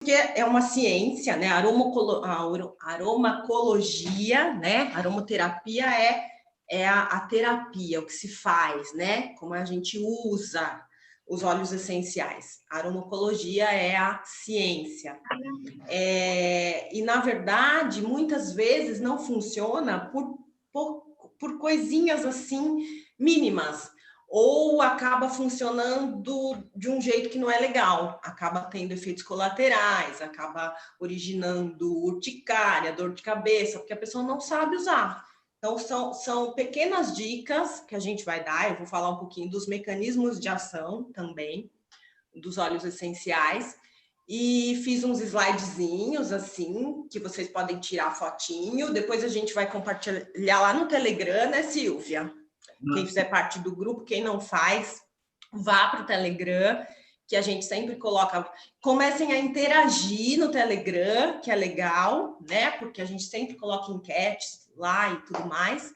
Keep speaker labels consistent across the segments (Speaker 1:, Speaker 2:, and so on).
Speaker 1: porque é uma ciência, né? Aromacologia, né? Aromaterapia é a terapia, o que se faz, né? Como a gente usa os óleos essenciais. A aromatologia é a ciência. E, na verdade, muitas vezes não funciona por coisinhas assim mínimas, ou acaba funcionando de um jeito que não é legal, acaba tendo efeitos colaterais, acaba originando urticária, dor de cabeça, porque a pessoa não sabe usar. Então, são pequenas dicas que a gente vai dar. Eu vou falar um pouquinho dos mecanismos de ação também, dos óleos essenciais. E fiz uns slidezinhos assim, que vocês podem tirar fotinho. Depois a gente vai compartilhar lá no Telegram, né, Silvia? Quem fizer parte do grupo, quem não faz, vá para o Telegram, que a gente sempre coloca. Comecem a interagir no Telegram, que é legal, né? Porque a gente sempre coloca enquetes lá e tudo mais.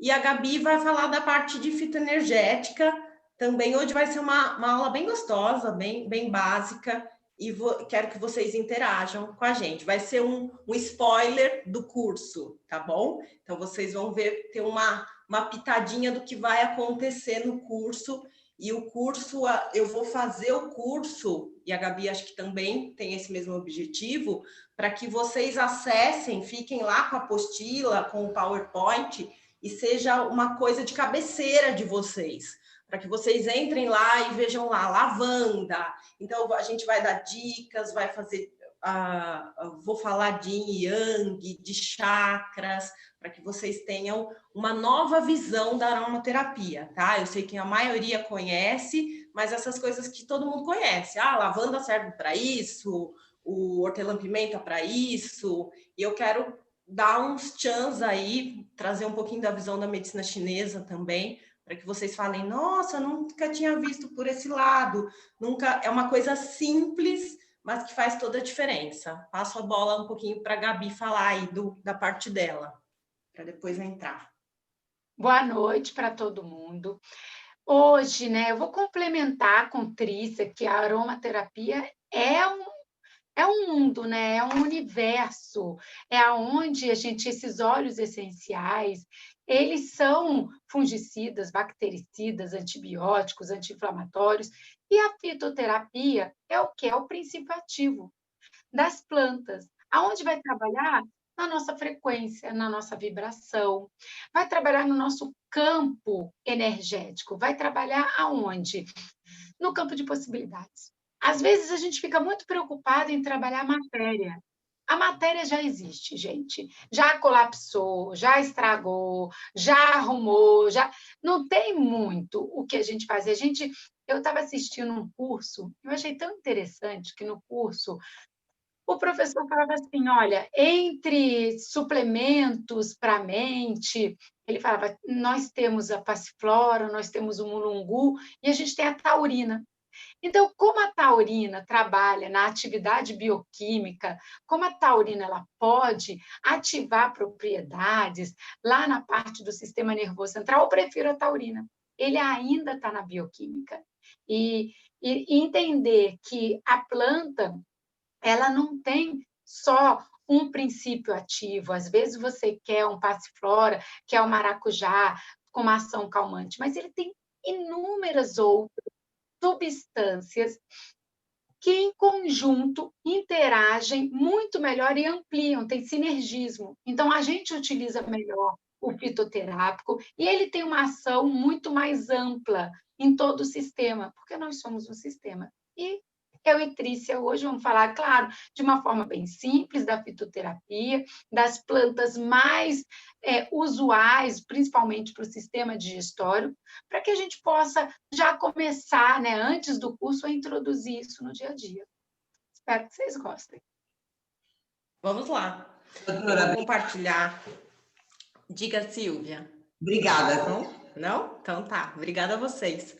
Speaker 1: E a Gabi vai falar da parte de fitoenergética também. Hoje vai ser uma aula bem gostosa, bem básica, e quero que vocês interajam com a gente. Vai ser um spoiler do curso, tá bom? Então, vocês vão ver, ter uma pitadinha do que vai acontecer no curso. E o curso, eu vou fazer o curso, e a Gabi acho que também tem esse mesmo objetivo, para que vocês acessem, fiquem lá com a apostila, com o PowerPoint, e seja uma coisa de cabeceira de vocês, para que vocês entrem lá e vejam lá, lavanda. Então, a gente vai dar dicas, vai fazer, vou falar de yin e yang, de chakras, para que vocês tenham uma nova visão da aromaterapia, tá? Eu sei que a maioria conhece, mas essas coisas que todo mundo conhece. Ah, lavanda serve para isso, o hortelã-pimenta para isso, e eu quero dar uns chans aí, trazer um pouquinho da visão da medicina chinesa também, para que vocês falem, nossa, nunca tinha visto por esse lado, nunca, é uma coisa simples, mas que faz toda a diferença. Passo a bola um pouquinho para a Gabi falar aí da parte dela, para depois entrar.
Speaker 2: Boa noite para todo mundo. Hoje, né, eu vou complementar com Trícia que a aromaterapia é um mundo, né? É um universo, é aonde esses óleos essenciais, eles são fungicidas, bactericidas, antibióticos, anti-inflamatórios, e a fitoterapia é o que? É o princípio ativo das plantas, aonde vai trabalhar na nossa frequência, na nossa vibração, vai trabalhar no nosso campo energético, vai trabalhar aonde? No campo de possibilidades. Às vezes a gente fica muito preocupado em trabalhar a matéria. A matéria já existe, gente. Já colapsou, já estragou, já arrumou, já não tem muito o que a gente fazer. Eu estava assistindo um curso, eu achei tão interessante que no curso o professor falava assim, olha, entre suplementos para a mente, ele falava, nós temos a passiflora, nós temos o mulungu e a gente tem a taurina. Então, como a taurina trabalha na atividade bioquímica, como a taurina ela pode ativar propriedades lá na parte do sistema nervoso central, eu prefiro a taurina. Ele ainda está na bioquímica. E entender que a planta ela não tem só um princípio ativo. Às vezes você quer um passiflora, quer um maracujá com uma ação calmante, mas ele tem inúmeras outras substâncias que, em conjunto, interagem muito melhor e ampliam, tem sinergismo. Então, a gente utiliza melhor o fitoterápico e ele tem uma ação muito mais ampla em todo o sistema, porque nós somos um sistema. E eu e Trícia hoje vamos falar, claro, de uma forma bem simples da fitoterapia, das plantas mais usuais, principalmente para o sistema digestório, para que a gente possa já começar, né, antes do curso, a introduzir isso no dia a dia. Espero que vocês gostem.
Speaker 1: Vamos lá. Doutora, vou compartilhar. Diga, Silvia.
Speaker 3: Obrigada.
Speaker 1: Não? Então tá. Obrigada a vocês.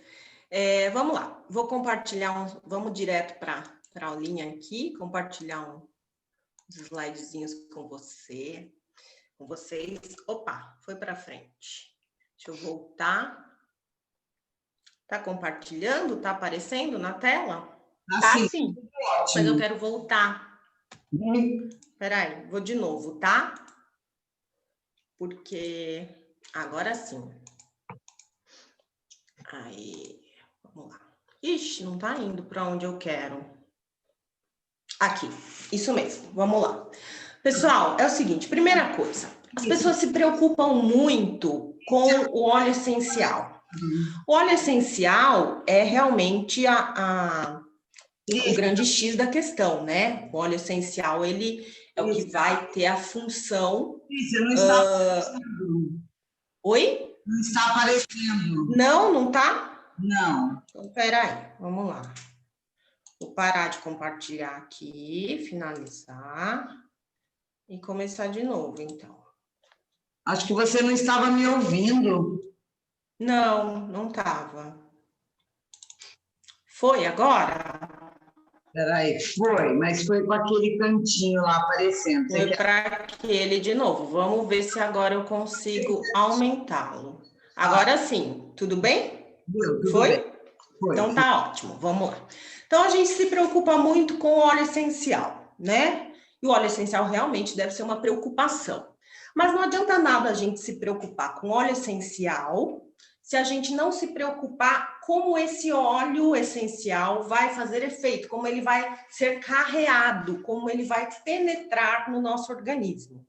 Speaker 1: Vamos lá. Vou compartilhar vamos direto para a aulinha aqui, compartilhar uns slidezinhos com vocês. Opa, foi para frente. Deixa eu voltar. Tá compartilhando? Tá aparecendo na tela?
Speaker 2: Tá
Speaker 3: Assim,
Speaker 2: sim.
Speaker 1: Mas eu
Speaker 3: ótimo.
Speaker 1: quero voltar. Peraí, vou de novo, tá? Porque agora sim. Aí, vamos lá. Ixi, não tá indo para onde eu quero. Aqui, isso mesmo, vamos lá. Pessoal, é o seguinte, primeira coisa, as pessoas se preocupam muito com o óleo essencial. O óleo essencial é realmente o grande X da questão, né? O óleo essencial, ele é o que vai ter a função...
Speaker 3: Você não está aparecendo.
Speaker 1: Oi?
Speaker 3: Não está aparecendo.
Speaker 1: Não, não tá?
Speaker 3: Não.
Speaker 1: Então, peraí, vamos lá. Vou parar de compartilhar aqui, finalizar e começar de novo, então.
Speaker 3: Acho que você não estava me ouvindo.
Speaker 1: Não, não estava. Foi agora?
Speaker 3: Peraí, foi, mas foi com aquele cantinho lá aparecendo.
Speaker 1: Foi para aquele de novo. Vamos ver se agora eu consigo aumentá-lo. Agora sim, tudo bem?
Speaker 3: Tudo
Speaker 1: Foi?
Speaker 3: bem. Foi.
Speaker 1: Então tá ótimo, vamos lá. Então a gente se preocupa muito com o óleo essencial, né? E o óleo essencial realmente deve ser uma preocupação. Mas não adianta nada a gente se preocupar com óleo essencial se a gente não se preocupar como esse óleo essencial vai fazer efeito, como ele vai ser carreado, como ele vai penetrar no nosso organismo.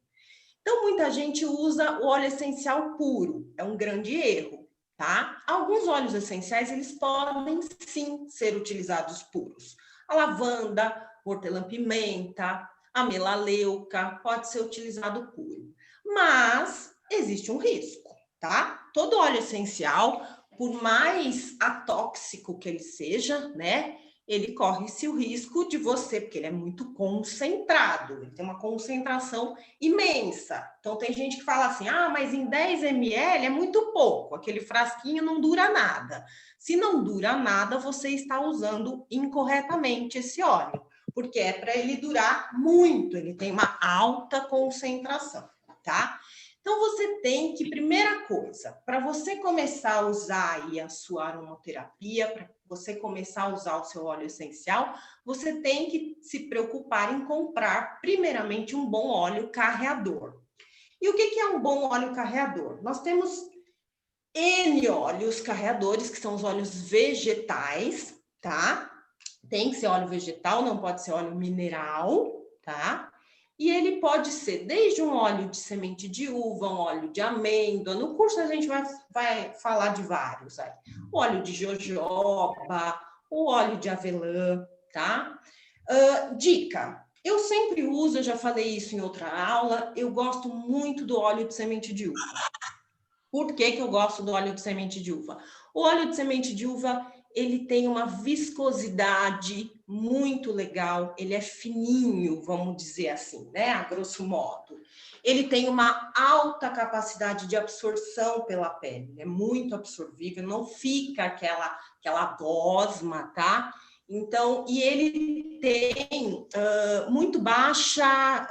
Speaker 1: Então, muita gente usa o óleo essencial puro, é um grande erro, tá? Alguns óleos essenciais, eles podem sim ser utilizados puros. A lavanda, hortelã-pimenta, a melaleuca, pode ser utilizado puro. Mas existe um risco, tá? Todo óleo essencial, por mais atóxico que ele seja, né? Ele corre-se o risco de você, porque ele é muito concentrado, ele tem uma concentração imensa. Então, tem gente que fala assim, mas em 10 ml é muito pouco, aquele frasquinho não dura nada. Se não dura nada, você está usando incorretamente esse óleo, porque é para ele durar muito, ele tem uma alta concentração, tá? Então, você tem que, primeira coisa, para você começar a usar aí a sua aromaterapia, para você começar a usar o seu óleo essencial, você tem que se preocupar em comprar, primeiramente, um bom óleo carreador. E o que é um bom óleo carreador? Nós temos N óleos carreadores, que são os óleos vegetais, tá? Tem que ser óleo vegetal, não pode ser óleo mineral, tá? E ele pode ser desde um óleo de semente de uva, um óleo de amêndoa. No curso a gente vai falar de vários aí. O óleo de jojoba, o óleo de avelã, tá? Dica, eu sempre uso, eu já falei isso em outra aula, eu gosto muito do óleo de semente de uva. Por que eu gosto do óleo de semente de uva? O óleo de semente de uva, ele tem uma viscosidade muito legal, ele é fininho, vamos dizer assim, né? A grosso modo. Ele tem uma alta capacidade de absorção pela pele, é muito absorvível, não fica aquela gosma, tá? Então, e ele tem muito baixa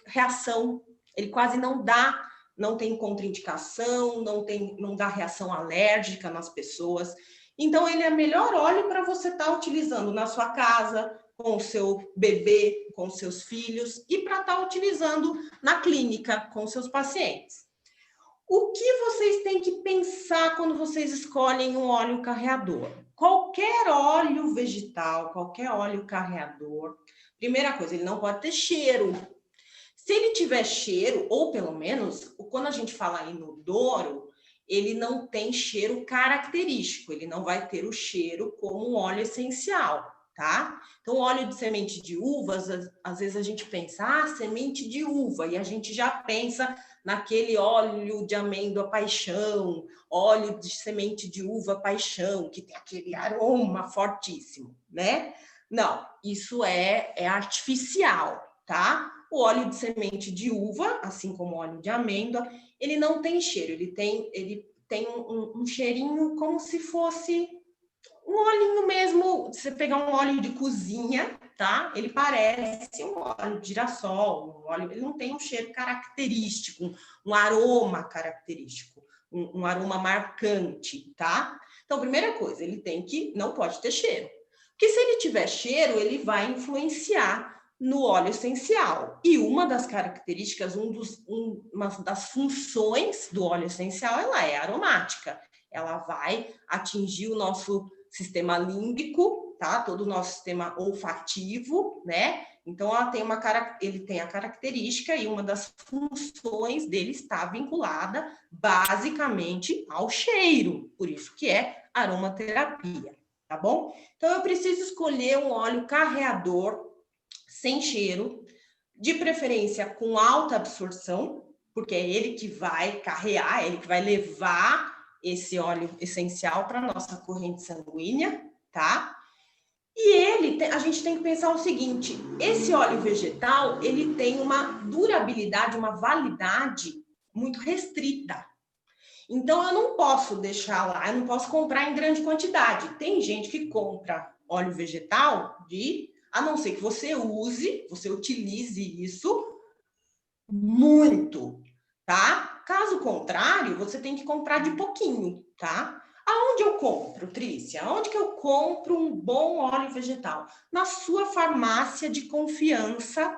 Speaker 1: reação, ele quase não tem contraindicação, não dá reação alérgica nas pessoas. Então, ele é o melhor óleo para você estar utilizando na sua casa, com o seu bebê, com os seus filhos, e para estar utilizando na clínica, com os seus pacientes. O que vocês têm que pensar quando vocês escolhem um óleo carreador? Qualquer óleo vegetal, qualquer óleo carreador, primeira coisa, ele não pode ter cheiro. Se ele tiver cheiro, ou pelo menos, quando a gente fala inodoro, ele não tem cheiro característico, ele não vai ter o cheiro como um óleo essencial, tá? Então, óleo de semente de uvas, às vezes a gente pensa, semente de uva, e a gente já pensa naquele óleo de amêndoa paixão, óleo de semente de uva paixão, que tem aquele aroma fortíssimo, né? Não, isso é artificial, tá? O óleo de semente de uva, assim como o óleo de amêndoa, ele não tem cheiro, ele tem um cheirinho como se fosse um olhinho mesmo. Você pegar um óleo de cozinha, tá? Ele parece um óleo de girassol, ele não tem um cheiro característico, um aroma característico, um aroma marcante, tá? Então, primeira coisa, não pode ter cheiro. Porque se ele tiver cheiro, ele vai influenciar no óleo essencial. E uma das características, uma das funções do óleo essencial, ela é aromática. Ela vai atingir o nosso sistema límbico, tá? Todo o nosso sistema olfativo, né? Então, ele tem a característica e uma das funções dele está vinculada basicamente ao cheiro. Por isso que é aromaterapia, tá bom? Então, eu preciso escolher um óleo carreador sem cheiro, de preferência com alta absorção, porque é ele que vai carrear, é ele que vai levar esse óleo essencial para a nossa corrente sanguínea, tá? E a gente tem que pensar o seguinte, esse óleo vegetal, ele tem uma durabilidade, uma validade muito restrita. Então, eu não posso deixar lá, eu não posso comprar em grande quantidade. Tem gente que compra óleo vegetal a não ser que você utilize isso muito, tá? Caso contrário, você tem que comprar de pouquinho, tá? Aonde eu compro, Trícia? Aonde que eu compro um bom óleo vegetal? Na sua farmácia de confiança,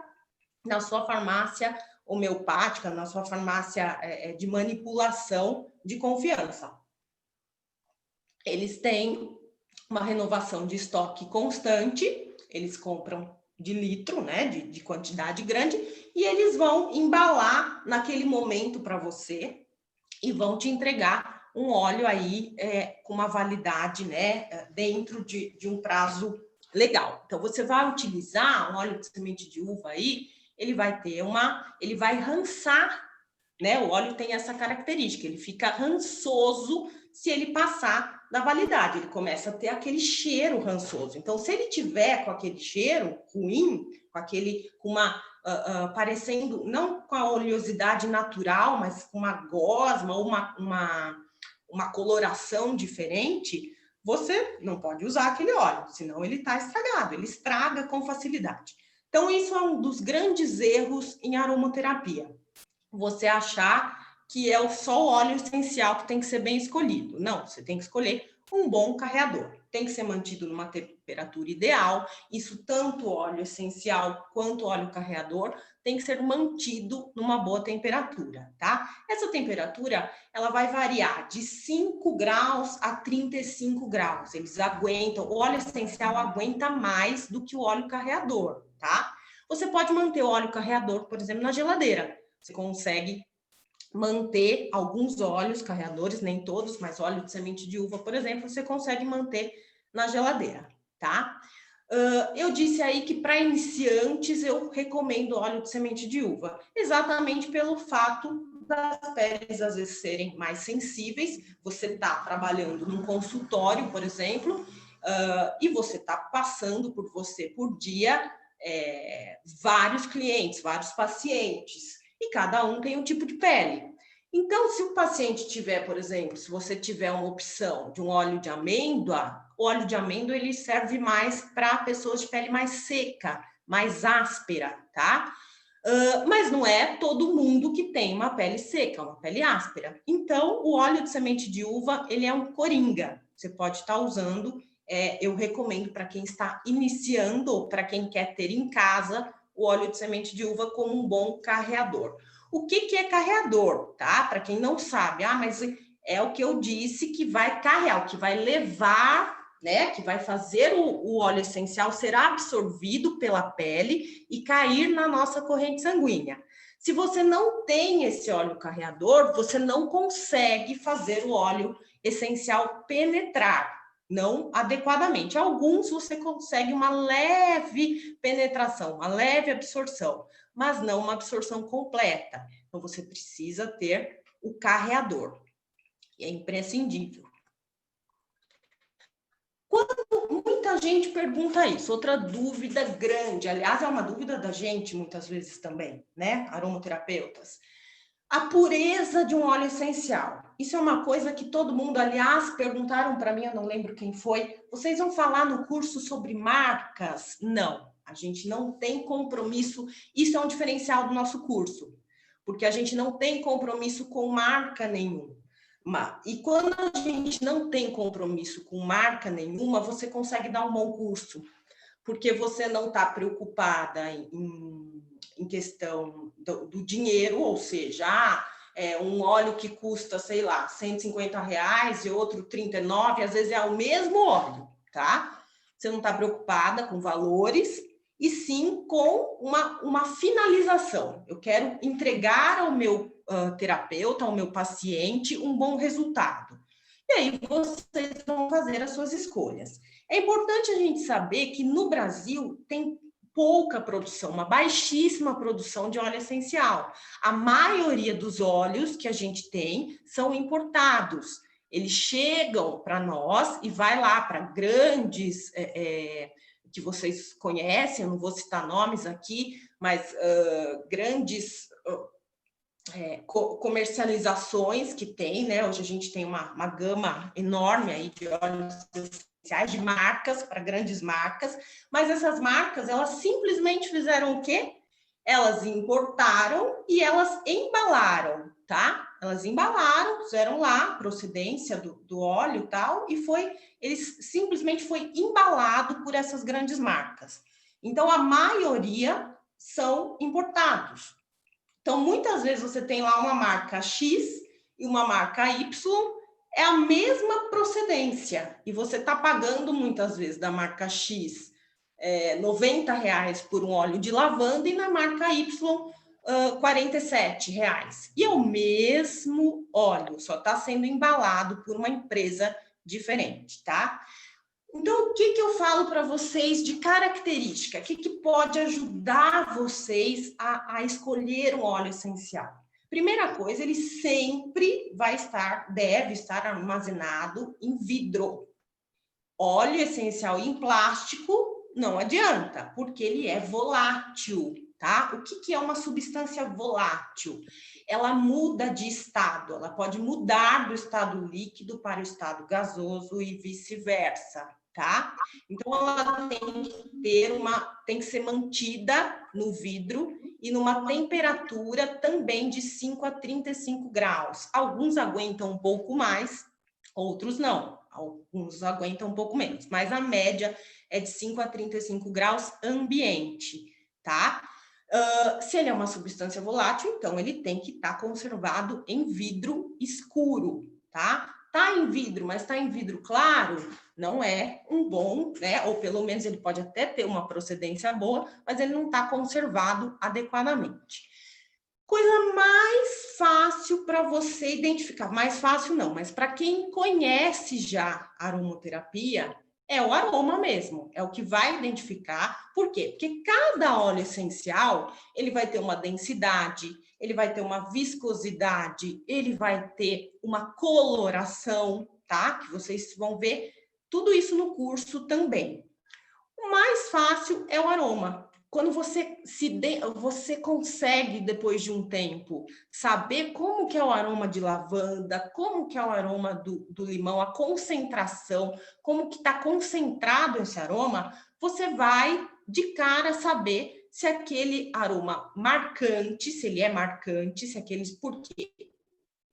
Speaker 1: na sua farmácia homeopática, na sua farmácia de manipulação de confiança. Eles têm uma renovação de estoque constante, eles compram de litro, né, de quantidade grande, e eles vão embalar naquele momento para você e vão te entregar um óleo aí com uma validade, né, dentro de um prazo legal. Então, você vai utilizar um óleo de semente de uva aí, ele vai rançar, né? O óleo tem essa característica, ele fica rançoso se ele passar da validade, ele começa a ter aquele cheiro rançoso. Então, se ele tiver com aquele cheiro ruim, parecendo, não com a oleosidade natural, mas com uma gosma ou uma coloração diferente, você não pode usar aquele óleo, senão ele está estragado, ele estraga com facilidade. Então, isso é um dos grandes erros em aromaterapia. Você achar que é só o óleo essencial que tem que ser bem escolhido. Não, você tem que escolher um bom carreador. Tem que ser mantido numa temperatura ideal. Isso, tanto óleo essencial quanto óleo carreador, tem que ser mantido numa boa temperatura, tá? Essa temperatura, ela vai variar de 5 graus a 35 graus. Eles aguentam, o óleo essencial aguenta mais do que o óleo carreador, tá? Você pode manter o óleo carreador, por exemplo, na geladeira. Você consegue manter alguns óleos carreadores, nem todos, mas óleo de semente de uva, por exemplo, você consegue manter na geladeira, tá? Eu disse aí que para iniciantes eu recomendo óleo de semente de uva, exatamente pelo fato das peles às vezes serem mais sensíveis. Você está trabalhando num consultório, por exemplo, e você está passando por dia vários clientes, vários pacientes, e cada um tem um tipo de pele. Então, se o paciente tiver, por exemplo, se você tiver uma opção de um óleo de amêndoa, o óleo de amêndoa ele serve mais para pessoas de pele mais seca, mais áspera, tá? Mas não é todo mundo que tem uma pele seca, uma pele áspera. Então, o óleo de semente de uva, ele é um coringa. Você pode estar usando, eu recomendo para quem está iniciando ou para quem quer ter em casa o óleo de semente de uva como um bom carreador. O que é carreador, tá? Para quem não sabe, mas é o que eu disse que vai carrear, o que vai levar, né? Que vai fazer o óleo essencial ser absorvido pela pele e cair na nossa corrente sanguínea. Se você não tem esse óleo carreador, você não consegue fazer o óleo essencial penetrar, não adequadamente. Alguns você consegue uma leve penetração, uma leve absorção, mas não uma absorção completa. Então, você precisa ter o carreador. E é imprescindível. Quando muita gente pergunta isso, outra dúvida grande, aliás, é uma dúvida da gente muitas vezes também, né? Aromaterapeutas. A pureza de um óleo essencial. Isso é uma coisa que todo mundo, aliás, perguntaram para mim, eu não lembro quem foi. Vocês vão falar no curso sobre marcas? Não, a gente não tem compromisso. Isso é um diferencial do nosso curso, porque a gente não tem compromisso com marca nenhuma. E quando a gente não tem compromisso com marca nenhuma, você consegue dar um bom curso, porque você não está preocupada em questão do dinheiro, ou seja, um óleo que custa, sei lá, R$ 150 e outro 39, às vezes é o mesmo óleo, tá? Você não está preocupada com valores, e sim com uma finalização. Eu quero entregar ao meu terapeuta, ao meu paciente, um bom resultado. E aí vocês vão fazer as suas escolhas. É importante a gente saber que no Brasil tem pouca produção, uma baixíssima produção de óleo essencial. A maioria dos óleos que a gente tem são importados. Eles chegam para nós e vai lá para grandes que vocês conhecem, eu não vou citar nomes aqui, mas grandes comercializações que tem, né? Hoje a gente tem uma gama enorme aí de óleos essenciais, de marcas para grandes marcas, mas essas marcas, elas simplesmente fizeram o quê? Elas importaram e elas embalaram, tá? Elas embalaram, fizeram lá a procedência do óleo e tal, e eles simplesmente foi embalado por essas grandes marcas. Então, a maioria são importados. Então, muitas vezes você tem lá uma marca X e uma marca Y, é a mesma procedência, e você está pagando muitas vezes da marca X R$ 90 por um óleo de lavanda e na marca Y R$ 47. E é o mesmo óleo, só está sendo embalado por uma empresa diferente, tá? Então, o que eu falo para vocês de característica? O que pode ajudar vocês a escolher um óleo essencial? Primeira coisa, ele sempre deve estar armazenado em vidro. Óleo essencial em plástico não adianta, porque ele é volátil, tá? O que é uma substância volátil? Ela muda de estado, ela pode mudar do estado líquido para o estado gasoso e vice-versa, tá? Então, ela tem que ser mantida no vidro e numa temperatura também de 5 a 35 graus. Alguns aguentam um pouco mais, outros não. Alguns aguentam um pouco menos, mas a média é de 5 a 35 graus ambiente, tá? Se ele é uma substância volátil, então ele tem que estar conservado em vidro escuro, tá? Tá em vidro, mas tá em vidro claro, não é um bom, né? Ou pelo menos ele pode até ter uma procedência boa, mas ele não está conservado adequadamente. Coisa mais fácil para você identificar, mais fácil não, mas para quem conhece já a aromaterapia, é o aroma mesmo, é o que vai identificar. Por quê? Porque cada óleo essencial, ele vai ter uma densidade, ele vai ter uma viscosidade, ele vai ter uma coloração, tá? Que vocês vão ver tudo isso no curso também. O mais fácil é o aroma. Quando você consegue, depois de um tempo, saber como que é o aroma de lavanda, como que é o aroma do limão, a concentração, como que está concentrado esse aroma, você vai, de cara, saber se aquele aroma marcante, se ele é marcante, se aqueles... Por quê?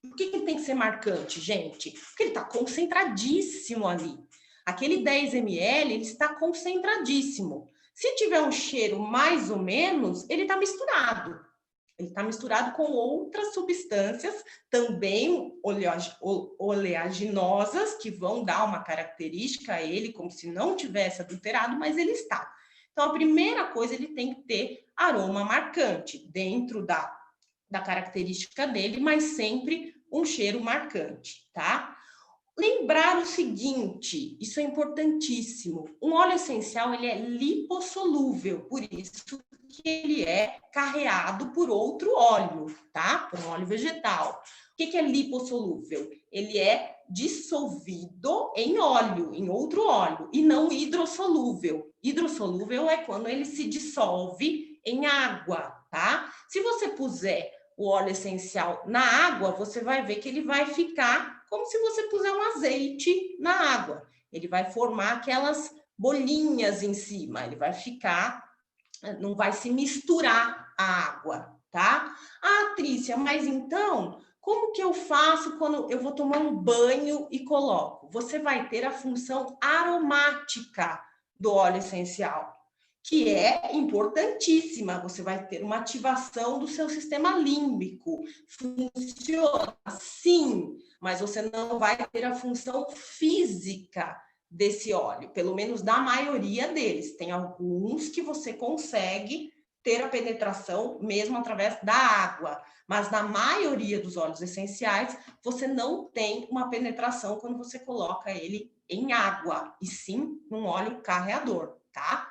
Speaker 1: Por que ele tem que ser marcante, gente? Porque ele está concentradíssimo ali. Aquele 10 ml, ele está concentradíssimo. Se tiver um cheiro mais ou menos, ele está misturado. Ele está misturado com outras substâncias, também oleaginosas, que vão dar uma característica a ele, como se não tivesse adulterado, mas ele está. Então, a primeira coisa, ele tem que ter aroma marcante, dentro da característica dele, mas sempre um cheiro marcante, tá? Lembrar o seguinte, isso é importantíssimo, um óleo essencial, ele é lipossolúvel, por isso que ele é carreado por outro óleo, tá? Por um óleo vegetal. O que é lipossolúvel? Ele é dissolvido em óleo, em outro óleo, e não hidrossolúvel. Hidrossolúvel é quando ele se dissolve em água, tá? Se você puser o óleo essencial na água, você vai ver que ele vai ficar como se você puser um azeite na água. Ele vai formar aquelas bolinhas em cima, ele vai ficar, não vai se misturar a água, tá? Ah, Trícia, mas então Como que eu faço quando eu vou tomar um banho e coloco? Você vai ter a função aromática do óleo essencial, que é importantíssima. Você vai ter uma ativação do seu sistema límbico. Funciona sim, mas você não vai ter a função física desse óleo, pelo menos da maioria deles. Tem alguns que você consegue ter a penetração mesmo através da água, mas na maioria dos óleos essenciais, você não tem uma penetração quando você coloca ele em água, e sim num óleo carreador, tá?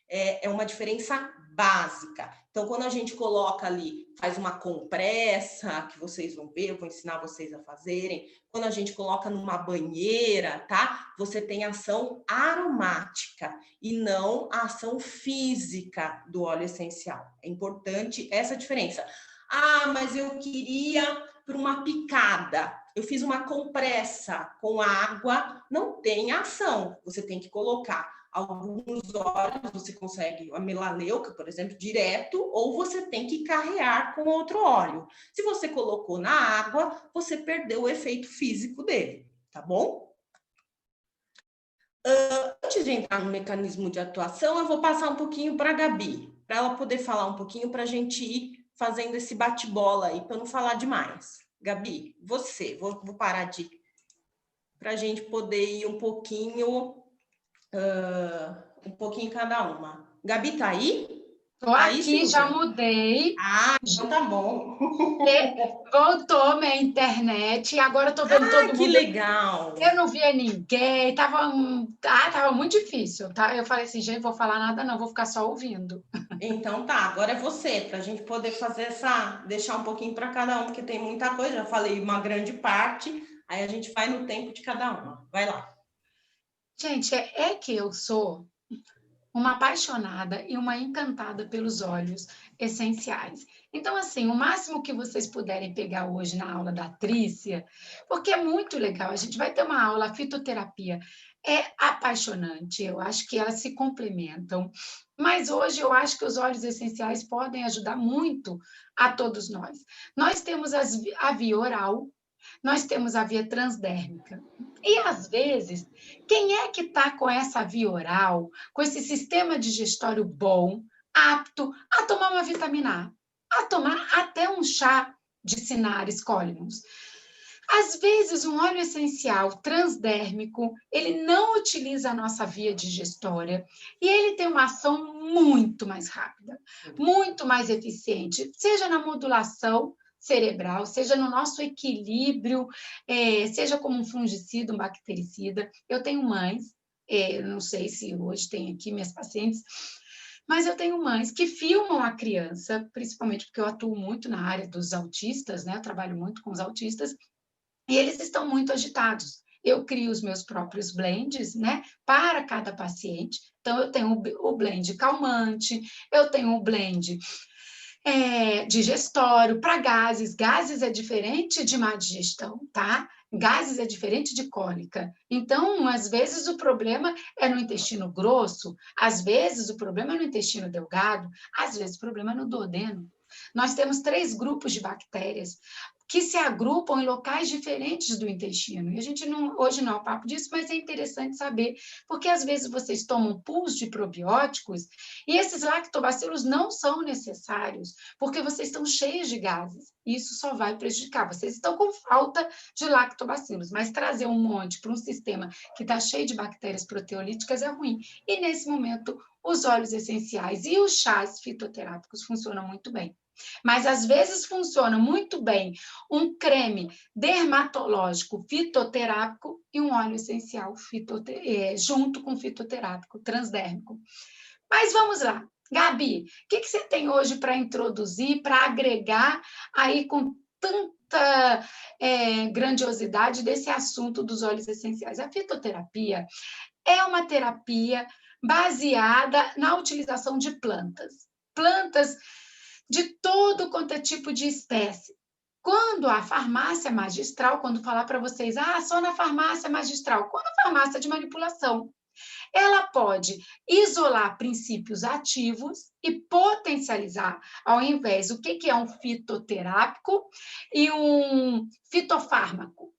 Speaker 1: É uma diferença básica. Então, quando a gente coloca ali, faz uma compressa, que vocês vão ver, eu vou ensinar vocês a fazerem. Quando a gente coloca numa banheira, tá? Você tem ação aromática e não a ação física do óleo essencial. É importante essa diferença. Ah, mas eu queria para uma picada. Eu fiz uma compressa com água, não tem ação. Você tem que colocar alguns óleos, você consegue a melaleuca, por exemplo, direto, ou você tem que carrear com outro óleo. Se você colocou na água, você perdeu o efeito físico dele, tá bom? Antes de entrar no mecanismo de atuação, eu vou passar um pouquinho para a Gabi, para ela poder falar um pouquinho para a gente ir fazendo esse bate-bola aí, para não falar demais. Gabi, você, vou parar de... para a gente poder ir um pouquinho cada uma. Gabi, tá aí?
Speaker 2: Estou aqui, já mudei.
Speaker 1: Ah, então tá bom.
Speaker 2: Voltou minha internet, agora estou vendo todo mundo.
Speaker 1: Que legal!
Speaker 2: Eu não via ninguém, tava muito difícil, tá? Eu falei assim, gente, vou falar nada não, vou ficar só ouvindo.
Speaker 1: Então tá, agora é você, para a gente poder fazer deixar um pouquinho para cada um, porque tem muita coisa, já falei uma grande parte, aí a gente vai no tempo de cada uma. Vai lá.
Speaker 2: Gente, é que eu sou uma apaixonada e uma encantada pelos óleos essenciais. Então, assim, o máximo que vocês puderem pegar hoje na aula da Trícia, porque é muito legal, a gente vai ter uma aula, a fitoterapia é apaixonante, eu acho que elas se complementam, mas hoje eu acho que os óleos essenciais podem ajudar muito a todos nós. Nós temos a via oral, nós temos a via transdérmica. E, às vezes, quem é que está com essa via oral, com esse sistema digestório bom, apto a tomar uma vitamina A tomar até um chá de Cinaris Colymus? Às vezes, um óleo essencial transdérmico, ele não utiliza a nossa via digestória e ele tem uma ação muito mais rápida, muito mais eficiente, seja na modulação cerebral, seja no nosso equilíbrio, seja como um fungicida, um bactericida. Eu tenho mães, não sei se hoje tem aqui minhas pacientes, mas eu tenho mães que filmam a criança, principalmente porque eu atuo muito na área dos autistas, né? Eu trabalho muito com os autistas, e eles estão muito agitados. Eu crio os meus próprios blends, né, para cada paciente. Então, eu tenho o blend calmante, eu tenho o blend digestório para gases. Gases é diferente de má digestão, tá? Gases é diferente de cólica. Então, às vezes, o problema é no intestino grosso, às vezes, o problema é no intestino delgado, às vezes, o problema é no duodeno. Nós temos 3 grupos de bactérias que se agrupam em locais diferentes do intestino. E a gente hoje não é o papo disso, mas é interessante saber, porque às vezes vocês tomam pools de probióticos e esses lactobacilos não são necessários, porque vocês estão cheios de gases. Isso só vai prejudicar. Vocês estão com falta de lactobacilos, mas trazer um monte para um sistema que está cheio de bactérias proteolíticas é ruim. E nesse momento, os óleos essenciais e os chás fitoterápicos funcionam muito bem. Mas às vezes funciona muito bem um creme dermatológico fitoterápico e um óleo essencial junto com fitoterápico transdérmico. Mas vamos lá. Gabi, o que você tem hoje para introduzir, para agregar aí com tanta grandiosidade desse assunto dos óleos essenciais? A fitoterapia é uma terapia baseada na utilização de plantas. Plantas de todo quanto é tipo de espécie. Quando a farmácia magistral, quando falar para vocês, só na farmácia magistral, quando a farmácia de manipulação, ela pode isolar princípios ativos e potencializar, ao invés, o que é um fitoterápico e um fitofármaco?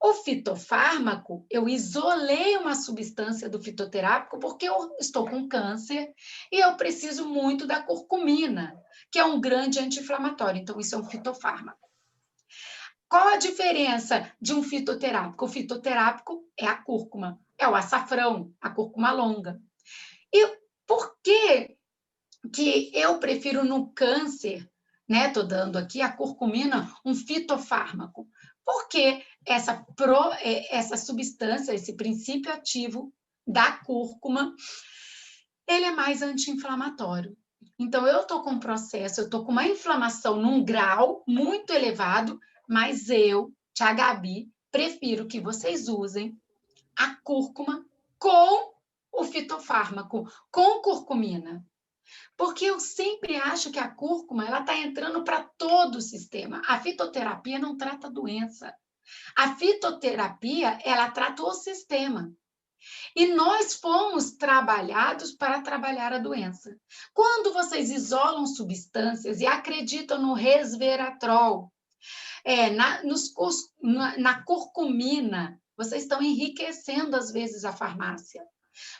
Speaker 2: O fitofármaco, eu isolei uma substância do fitoterápico porque eu estou com câncer e eu preciso muito da curcumina, que é um grande anti-inflamatório. Então, isso é um fitofármaco. Qual a diferença de um fitoterápico? O fitoterápico é a cúrcuma, é o açafrão, a cúrcuma longa. E por que eu prefiro no câncer, né? Estou dando aqui a curcumina, um fitofármaco. Porque essa substância, esse princípio ativo da cúrcuma, ele é mais anti-inflamatório. Então, eu estou com um processo, eu estou com uma inflamação num grau muito elevado, mas eu, Tia Gabi, prefiro que vocês usem a cúrcuma com o fitofármaco, com curcumina. Porque eu sempre acho que a cúrcuma ela está entrando para todo o sistema. A fitoterapia não trata a doença. A fitoterapia, ela trata o sistema. E nós fomos trabalhados para trabalhar a doença. Quando vocês isolam substâncias e acreditam no resveratrol, na curcumina, vocês estão enriquecendo, às vezes, a farmácia.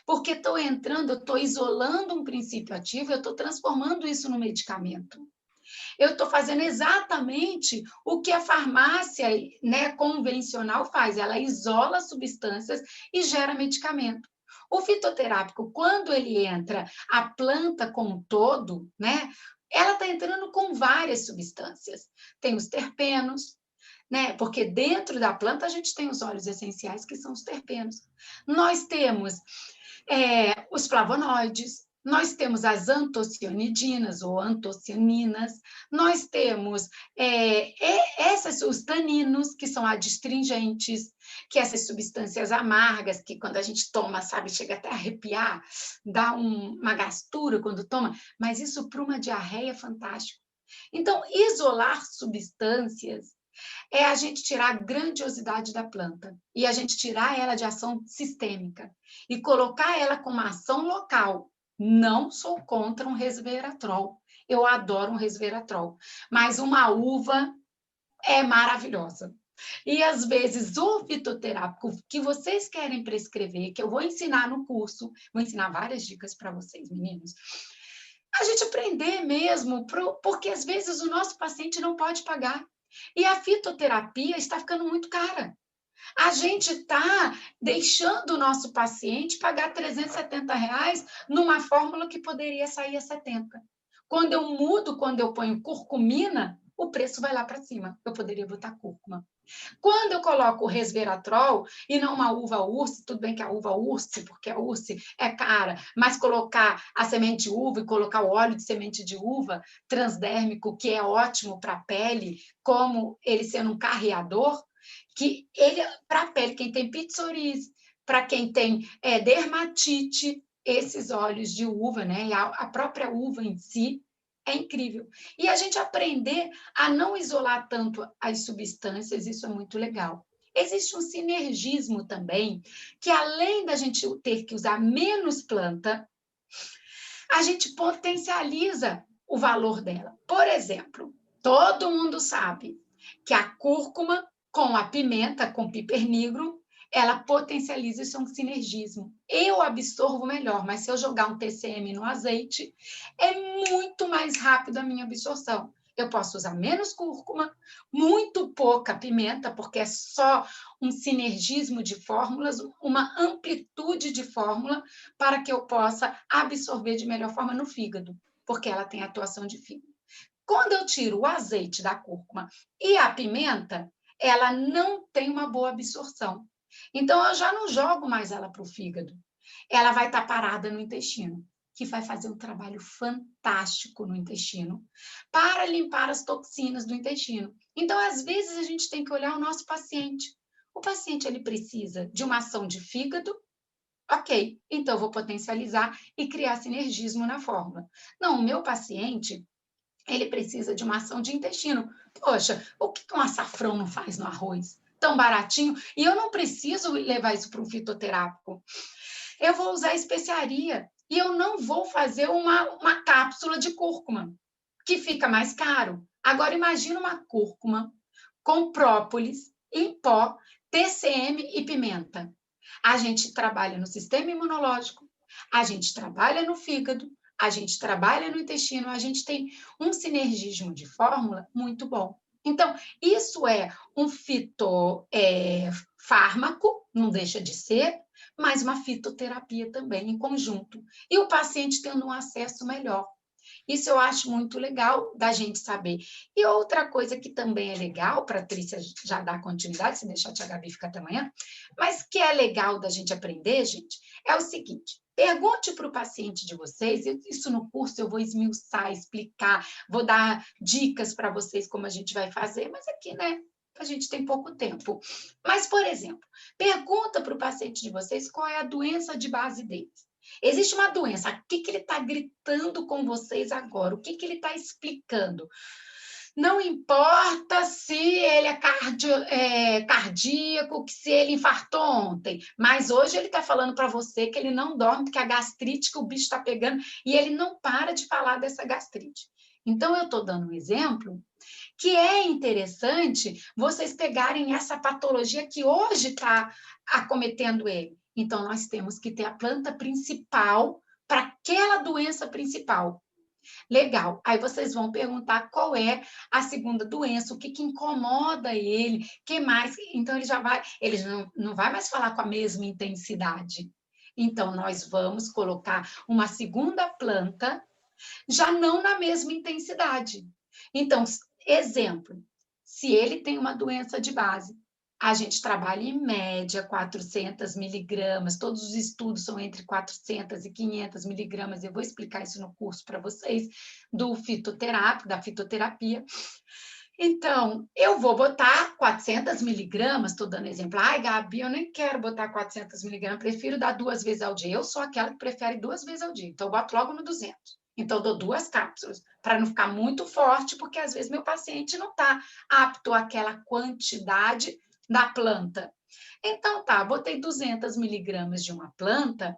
Speaker 2: Porque estou entrando, eu estou isolando um princípio ativo, eu estou transformando isso no medicamento. Eu estou fazendo exatamente o que a farmácia, né, convencional faz. Ela isola substâncias e gera medicamento. O fitoterápico, quando ele entra, a planta como um todo, né, ela está entrando com várias substâncias. Tem os terpenos, né? Porque dentro da planta a gente tem os óleos essenciais, que são os terpenos. Nós temos os flavonoides, nós temos as antocianidinas ou antocianinas, nós temos os taninos, que são adstringentes, que essas substâncias amargas, que quando a gente toma, sabe, chega até a arrepiar, dá uma gastura quando toma, mas isso para uma diarreia é fantástico. Então, isolar substâncias é a gente tirar a grandiosidade da planta e a gente tirar ela de ação sistêmica e colocar ela com uma ação local. Não sou contra um resveratrol. Eu adoro um resveratrol. Mas uma uva é maravilhosa. E, às vezes, o fitoterápico que vocês querem prescrever, que eu vou ensinar no curso, vou ensinar várias dicas para vocês, meninos, a gente aprender mesmo, porque, às vezes, o nosso paciente não pode pagar. E a fitoterapia está ficando muito cara. A gente está deixando o nosso paciente pagar R$370 numa fórmula que poderia sair a 70. Quando eu mudo, quando eu ponho curcumina, o preço vai lá para cima. Eu poderia botar cúrcuma. Quando eu coloco o resveratrol e não uma uva urso, tudo bem que a uva urso, porque a urso é cara, mas colocar a semente de uva e colocar o óleo de semente de uva transdérmico, que é ótimo para a pele, como ele sendo um carreador, que ele, para a pele, quem tem psoríase, para quem tem dermatite, esses óleos de uva, né, e a própria uva em si, é incrível. E a gente aprender a não isolar tanto as substâncias, isso é muito legal. Existe um sinergismo também, que além da gente ter que usar menos planta, a gente potencializa o valor dela. Por exemplo, todo mundo sabe que a cúrcuma com a pimenta, com pipernígaro, ela potencializa, isso é um sinergismo. Eu absorvo melhor, mas se eu jogar um TCM no azeite, é muito mais rápido a minha absorção. Eu posso usar menos cúrcuma, muito pouca pimenta, porque é só um sinergismo de fórmulas, uma amplitude de fórmula para que eu possa absorver de melhor forma no fígado, porque ela tem atuação de fígado. Quando eu tiro o azeite da cúrcuma e a pimenta, ela não tem uma boa absorção. Então, eu já não jogo mais ela para o fígado. Ela vai estar parada no intestino, que vai fazer um trabalho fantástico no intestino para limpar as toxinas do intestino. Então, às vezes, a gente tem que olhar o nosso paciente. O paciente, ele precisa de uma ação de fígado. Ok, então eu vou potencializar e criar sinergismo na fórmula. Não, o meu paciente, ele precisa de uma ação de intestino. Poxa, o que um açafrão não faz no arroz? Tão baratinho, e eu não preciso levar isso para um fitoterápico. Eu vou usar especiaria e eu não vou fazer uma cápsula de cúrcuma, que fica mais caro. Agora, imagina uma cúrcuma com própolis em pó, TCM e pimenta. A gente trabalha no sistema imunológico, a gente trabalha no fígado, a gente trabalha no intestino, a gente tem um sinergismo de fórmula muito bom. Então, isso é um fármaco, não deixa de ser, mas uma fitoterapia também em conjunto. E o paciente tendo um acesso melhor. Isso eu acho muito legal da gente saber. E outra coisa que também é legal, para a Trícia já dar continuidade, se deixar a tia Gabi ficar até amanhã, mas que é legal da gente aprender, gente, é o seguinte: pergunte para o paciente de vocês, isso no curso eu vou esmiuçar, explicar, vou dar dicas para vocês como a gente vai fazer, mas aqui, né, a gente tem pouco tempo. Mas, por exemplo, pergunta para o paciente de vocês qual é a doença de base deles. Existe uma doença, o que ele está gritando com vocês agora? O que ele está explicando? Não importa se ele é cardíaco, se ele infartou ontem, mas hoje ele está falando para você que ele não dorme, que a gastrite, que o bicho está pegando, e ele não para de falar dessa gastrite. Então, eu estou dando um exemplo que é interessante vocês pegarem essa patologia que hoje está acometendo ele. Então, nós temos que ter a planta principal para aquela doença principal. Legal. Aí vocês vão perguntar qual é a segunda doença, o que incomoda ele, que mais. Então, ele não vai mais falar com a mesma intensidade. Então, nós vamos colocar uma segunda planta, já não na mesma intensidade. Então, exemplo, se ele tem uma doença de base, a gente trabalha em média 400 miligramas, todos os estudos são entre 400 e 500 miligramas, eu vou explicar isso no curso para vocês, da fitoterapia. Então, eu vou botar 400 miligramas, estou dando exemplo. Ai, Gabi, eu nem quero botar 400 miligramas, prefiro dar 2 vezes ao dia. Eu sou aquela que prefere 2 vezes ao dia, então eu boto logo no 200. Então, eu dou 2 cápsulas, para não ficar muito forte, porque às vezes meu paciente não está apto àquela quantidade da planta. Então, tá, botei 200 miligramas de uma planta,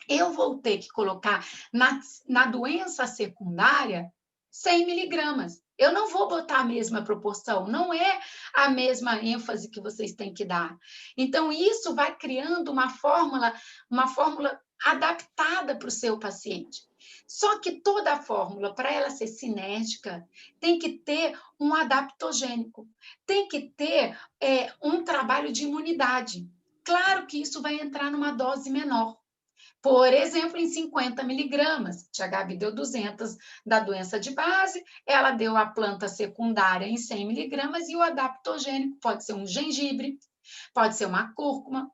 Speaker 2: eu vou ter que colocar na doença secundária 100 miligramas. Eu não vou botar a mesma proporção, não é a mesma ênfase que vocês têm que dar. Então, isso vai criando uma fórmula adaptada para o seu paciente. Só que toda a fórmula, para ela ser sinérgica, tem que ter um adaptogênico, tem que ter um trabalho de imunidade. Claro que isso vai entrar numa dose menor. Por exemplo, em 50 miligramas, a Gabi deu 200 da doença de base, ela deu a planta secundária em 100 miligramas e o adaptogênico pode ser um gengibre, pode ser uma cúrcuma,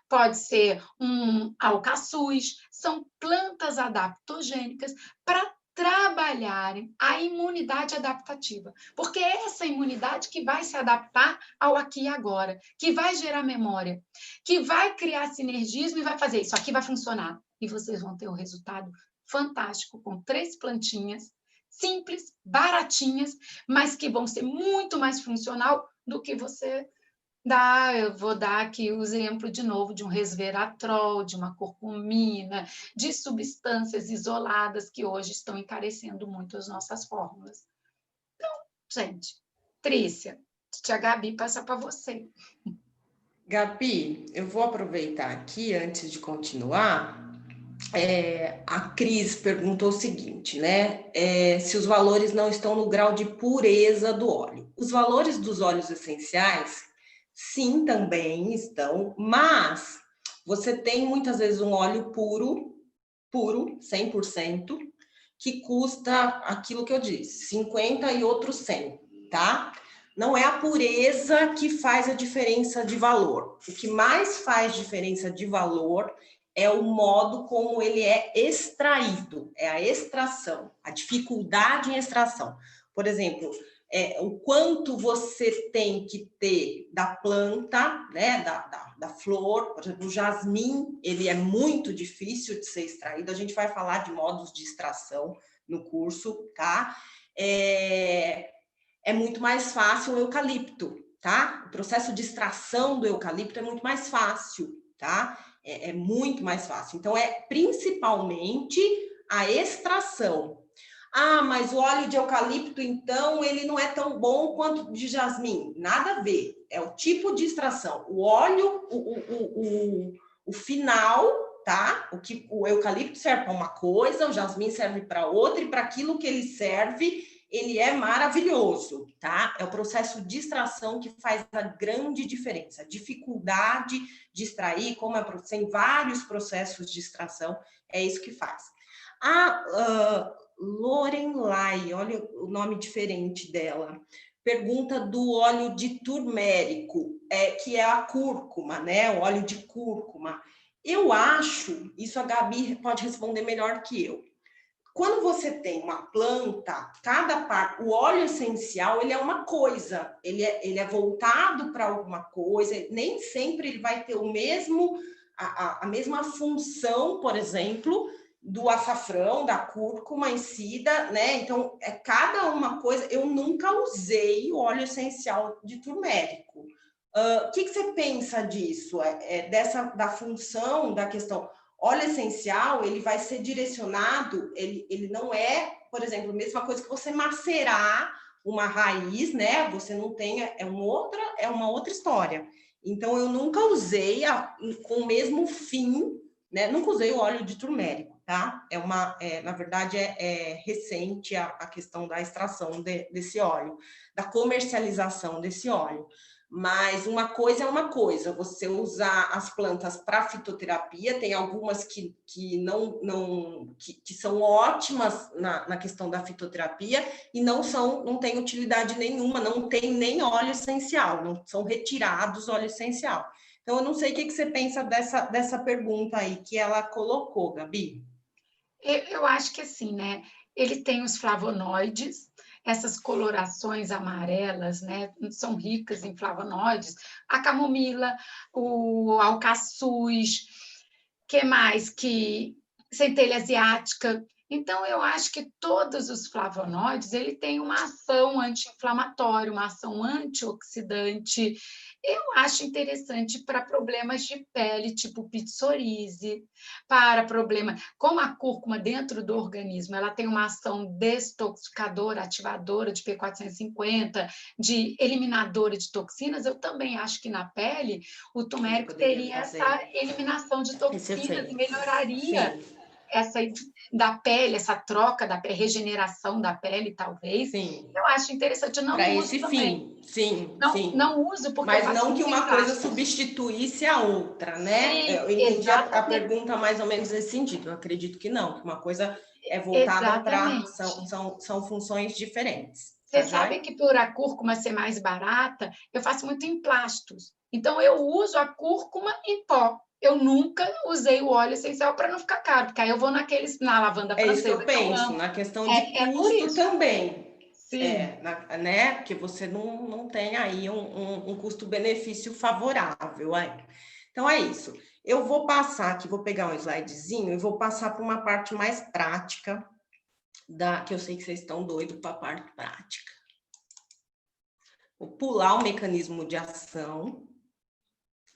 Speaker 2: pode ser um alcaçuz, são plantas adaptogênicas para trabalharem a imunidade adaptativa, porque é essa imunidade que vai se adaptar ao aqui e agora, que vai gerar memória, que vai criar sinergismo e vai fazer isso aqui vai funcionar. E vocês vão ter um resultado fantástico com 3 plantinhas, simples, baratinhas, mas que vão ser muito mais funcional do que você eu vou dar aqui o exemplo de novo de um resveratrol, de uma curcumina, de substâncias isoladas que hoje estão encarecendo muito as nossas fórmulas. Então, gente, Trícia, tia Gabi passa para você.
Speaker 1: Gabi, eu vou aproveitar aqui, antes de continuar, a Cris perguntou o seguinte, né? Se os valores não estão no grau de pureza do óleo. Os valores dos óleos essenciais, sim, também estão, mas você tem muitas vezes um óleo puro, 100%, que custa aquilo que eu disse, 50 e outros 100, tá? Não é a pureza que faz a diferença de valor. O que mais faz diferença de valor é o modo como ele é extraído, é a extração, a dificuldade em extração. Por exemplo, o quanto você tem que ter da planta, né, da flor. Por exemplo, o jasmim, ele é muito difícil de ser extraído. A gente vai falar de modos de extração no curso, tá? É muito mais fácil o eucalipto, tá? O processo de extração do eucalipto é muito mais fácil, tá? é muito mais fácil. Então, é principalmente a extração. Ah, mas o óleo de eucalipto, então, ele não é tão bom quanto de jasmim. Nada a ver. É o tipo de extração. O óleo, o final, tá? O eucalipto serve para uma coisa, o jasmim serve para outra, e para aquilo que ele serve, ele é maravilhoso, tá? É o processo de extração que faz a grande diferença. A dificuldade de extrair, como tem vários processos de extração, é isso que faz. Lorelai, olha o nome diferente dela. Pergunta do óleo de turmérico, que é a cúrcuma, né? O óleo de cúrcuma. Eu acho, isso a Gabi pode responder melhor que eu. Quando você tem uma planta, cada parte, o óleo essencial, ele é uma coisa, ele é voltado para alguma coisa, nem sempre ele vai ter a mesma função, por exemplo, do açafrão, da cúrcuma em si, né? Então, é cada uma coisa. Eu nunca usei o óleo essencial de turmérico. O que você pensa disso? Da função, da questão? Óleo essencial, ele vai ser direcionado, ele não é, por exemplo, a mesma coisa que você macerar uma raiz, né? Você não tem, é uma outra história. Então, eu nunca usei com o mesmo fim, né? Nunca usei o óleo de turmérico, tá? Na verdade, é recente a questão da extração desse óleo, da comercialização desse óleo. Mas uma coisa é uma coisa, você usar as plantas para fitoterapia, tem algumas que são ótimas na questão da fitoterapia e não tem utilidade nenhuma, não tem nem óleo essencial, não são retirados óleo essencial. Então, eu não sei o que você pensa dessa pergunta aí que ela colocou, Gabi.
Speaker 2: Eu acho que assim, né? Ele tem os flavonoides, essas colorações amarelas, né? São ricas em flavonoides. A camomila, o alcaçuz, que mais? Centelha asiática. Então, eu acho que todos os flavonoides, ele tem uma ação anti-inflamatória, uma ação antioxidante. Eu acho interessante para problemas de pele, tipo psoríase, para problema, como a cúrcuma dentro do organismo, ela tem uma ação desintoxicadora, ativadora de P450, de eliminadora de toxinas, eu também acho que na pele o turmérico teria essa eliminação de toxinas e melhoraria essa da pele, essa troca da pele, regeneração da pele, talvez.
Speaker 1: Sim.
Speaker 2: Eu acho interessante, eu não uso
Speaker 1: esse
Speaker 2: também.
Speaker 1: Fim, sim,
Speaker 2: sim. Não uso porque
Speaker 1: mas não que uma coisa substituísse a outra, né?
Speaker 2: Sim,
Speaker 1: eu entendi a pergunta mais ou menos nesse sentido. Eu acredito que não, que uma coisa é voltada para... São funções diferentes.
Speaker 2: Você sabe que por a cúrcuma ser mais barata, eu faço muito emplastos. Então, eu uso a cúrcuma em pó. Eu nunca usei o óleo essencial para não ficar caro, porque aí eu vou na lavanda francesa.
Speaker 1: É isso que eu penso, na questão de custo também.
Speaker 2: Sim.
Speaker 1: Né? Porque você não tem aí um custo-benefício favorável. Então, é isso. Eu vou passar aqui, vou pegar um slidezinho e vou passar para uma parte mais prática, que eu sei que vocês estão doidos para a parte prática. Vou pular o mecanismo de ação.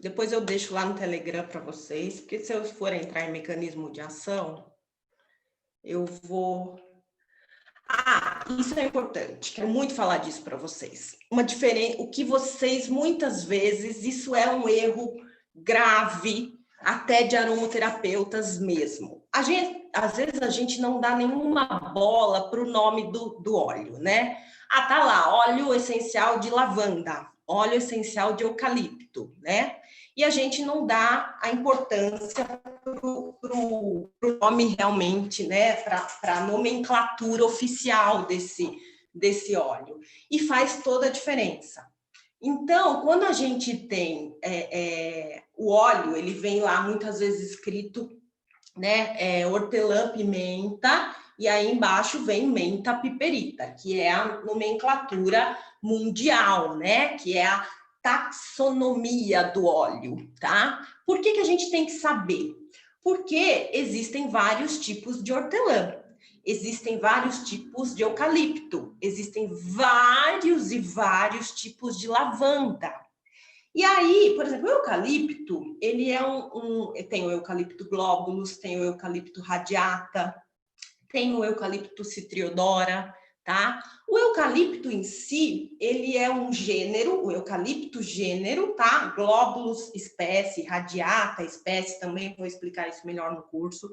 Speaker 1: Depois eu deixo lá no Telegram para vocês, porque se eu for entrar em mecanismo de ação, eu vou... isso é importante, quero muito falar disso para vocês. O que vocês, muitas vezes, isso é um erro grave, até de aromaterapeutas mesmo. Às vezes a gente não dá nenhuma bola para o nome do óleo, né? Tá lá, óleo essencial de lavanda, óleo essencial de eucalipto, né? E a gente não dá a importância pro nome realmente, né? Para a nomenclatura oficial desse óleo. E faz toda a diferença. Então, quando a gente tem o óleo, ele vem lá muitas vezes escrito, né, hortelã-pimenta, e aí embaixo vem menta-piperita, que é a nomenclatura mundial, né, que é a taxonomia do óleo, tá? Por que a gente tem que saber? Porque existem vários tipos de hortelã. Existem vários tipos de eucalipto, existem vários e vários tipos de lavanda. E aí, por exemplo, o eucalipto, ele é tem o eucalipto globulus, tem o eucalipto radiata, tem o eucalipto citriodora, tá? O eucalipto em si, ele é um gênero, o eucalipto gênero, tá? Globulus, espécie, radiata, espécie, também vou explicar isso melhor no curso.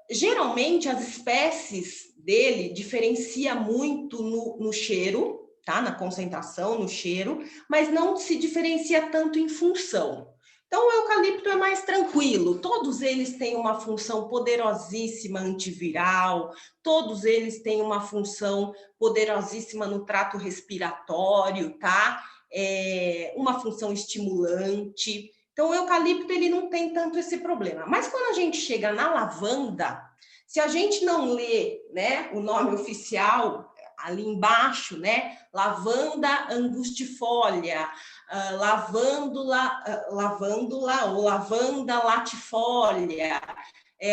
Speaker 1: Geralmente, as espécies dele diferencia muito no cheiro, tá? Na concentração, no cheiro, mas não se diferencia tanto em função. Então, o eucalipto é mais tranquilo, todos eles têm uma função poderosíssima antiviral, todos eles têm uma função poderosíssima no trato respiratório, tá? Uma função estimulante. Então, o eucalipto ele não tem tanto esse problema. Mas quando a gente chega na lavanda, se a gente não lê, né, o nome oficial ali embaixo, né, lavanda angustifolia, lavândula ou lavanda latifolia,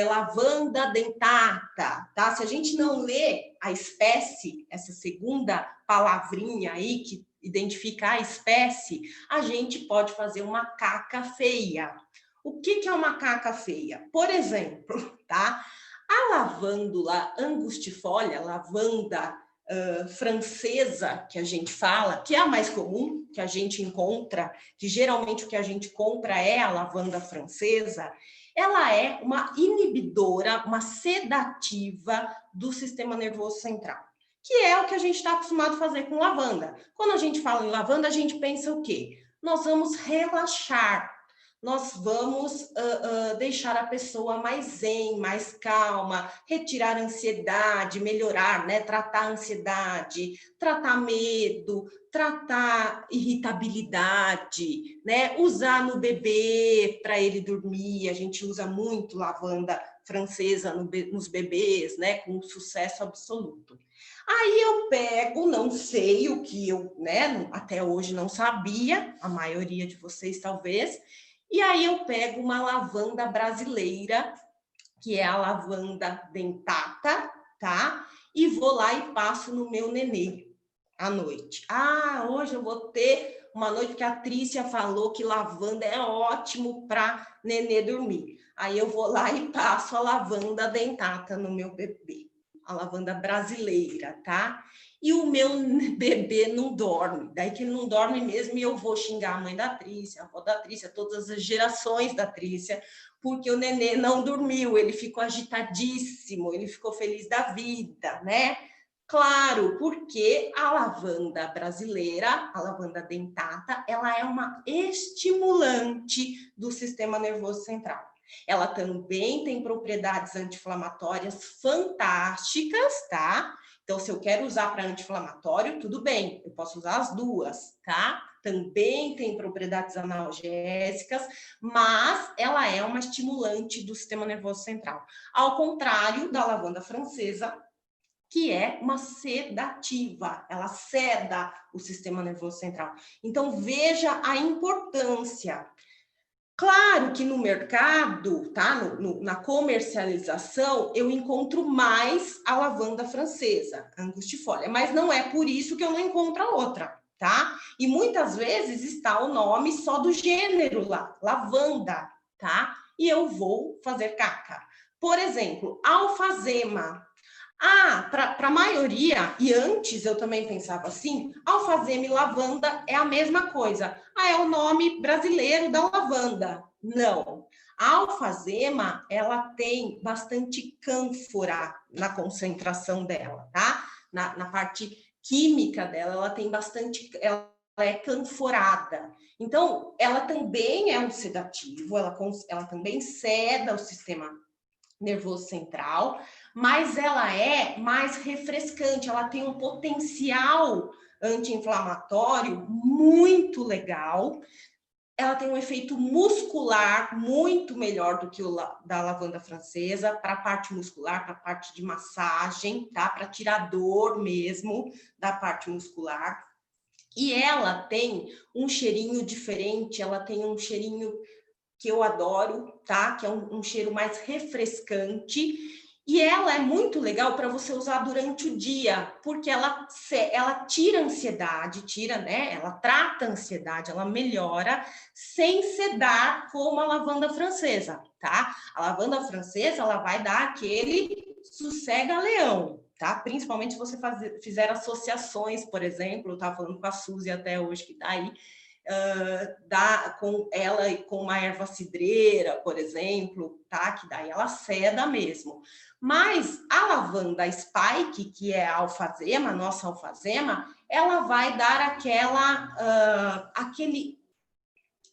Speaker 1: lavanda dentata, tá? Se a gente não lê a espécie, essa segunda palavrinha aí que identifica a espécie, a gente pode fazer uma caca feia. O que é uma caca feia? Por exemplo, tá? A lavândula angustifolia, lavanda francesa, que a gente fala, que é a mais comum, que a gente encontra, que geralmente o que a gente compra é a lavanda francesa, ela é uma inibidora, uma sedativa do sistema nervoso central, que é o que a gente está acostumado a fazer com lavanda. Quando a gente fala em lavanda, a gente pensa o quê? Nós vamos relaxar, nós vamos deixar a pessoa mais zen, mais calma, retirar a ansiedade, melhorar, né? Tratar a ansiedade, tratar medo, tratar irritabilidade, né? Usar no bebê para ele dormir, a gente usa muito lavanda francesa nos bebês, né? Com sucesso absoluto. Aí eu pego, não sei o que eu, né? Até hoje não sabia, a maioria de vocês talvez, e aí eu pego uma lavanda brasileira, que é a lavanda dentata, tá? E vou lá e passo no meu nenê à noite. Ah, hoje eu vou ter uma noite que a Trícia falou que lavanda é ótimo para nenê dormir. Aí eu vou lá e passo a lavanda dentata no meu bebê, a lavanda brasileira, tá? E o meu bebê não dorme, daí que ele não dorme mesmo, e eu vou xingar a mãe da Trícia, a avó da Trícia, todas as gerações da Trícia, porque o nenê não dormiu, ele ficou agitadíssimo, ele ficou feliz da vida, né? Claro, porque a lavanda brasileira, a lavanda dentata, ela é uma estimulante do sistema nervoso central. Ela também tem propriedades anti-inflamatórias fantásticas, tá? Então, se eu quero usar para anti-inflamatório, tudo bem, eu posso usar as duas, tá? Também tem propriedades analgésicas, mas ela é uma estimulante do sistema nervoso central. Ao contrário da lavanda francesa, que é uma sedativa, ela seda o sistema nervoso central. Então, veja a importância. Claro que no mercado, tá? Na comercialização, eu encontro mais a lavanda francesa, angustifolia, mas não é por isso que eu não encontro a outra, tá? E muitas vezes está o nome só do gênero lá, lavanda, tá? E eu vou fazer caca. Por exemplo, alfazema. Para a maioria, e antes eu também pensava assim, alfazema e lavanda é a mesma coisa. É o nome brasileiro da lavanda. Não. A alfazema, ela tem bastante cânfora na concentração dela, tá? Na parte química dela, ela tem bastante, ela é canforada. Então, ela também é um sedativo, ela também seda o sistema nervoso central, mas ela é mais refrescante, ela tem um potencial anti-inflamatório muito legal, ela tem um efeito muscular muito melhor do que o da lavanda francesa, para a parte muscular, para a parte de massagem, tá? Para tirar dor mesmo da parte muscular. E ela tem um cheirinho diferente, ela tem um cheirinho que eu adoro, tá? Que é um cheiro mais refrescante. E ela é muito legal para você usar durante o dia, porque ela tira a ansiedade, né? Ela trata a ansiedade, ela melhora sem sedar como a lavanda francesa, tá? A lavanda francesa, ela vai dar aquele sossega-leão, tá? Principalmente se você fizer associações, por exemplo, eu estava falando com a Suzy até hoje, que está aí, com ela e com uma erva cidreira, por exemplo, tá? Que daí ela seda mesmo. Mas a lavanda Spike, que é a alfazema, a nossa alfazema, ela vai dar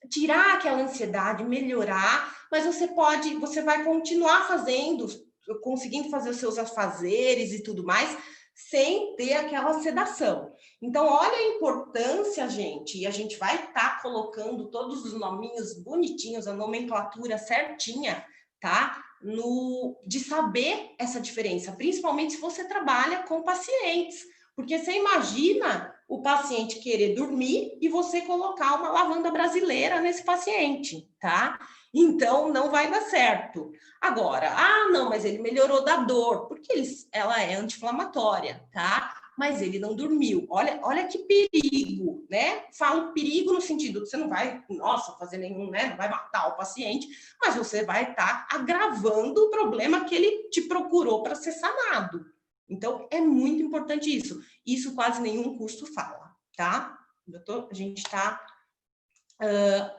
Speaker 1: tirar aquela ansiedade, melhorar, mas você vai continuar conseguindo fazer os seus afazeres e tudo mais, sem ter aquela sedação. Então, olha a importância, gente, e a gente vai estar colocando todos os nominhos bonitinhos, a nomenclatura certinha, tá? De saber essa diferença, principalmente se você trabalha com pacientes, porque você imagina o paciente querer dormir e você colocar uma lavanda brasileira nesse paciente, tá? Então, não vai dar certo. Agora, não, mas ele melhorou da dor, porque ela é anti-inflamatória, tá? Mas ele não dormiu. Olha que perigo, né? Falo perigo no sentido que você não vai, fazer nenhum, né? Não vai matar o paciente, mas você vai estar agravando o problema que ele te procurou para ser sanado. Então, é muito importante isso. Isso quase nenhum curso fala, tá? A gente está...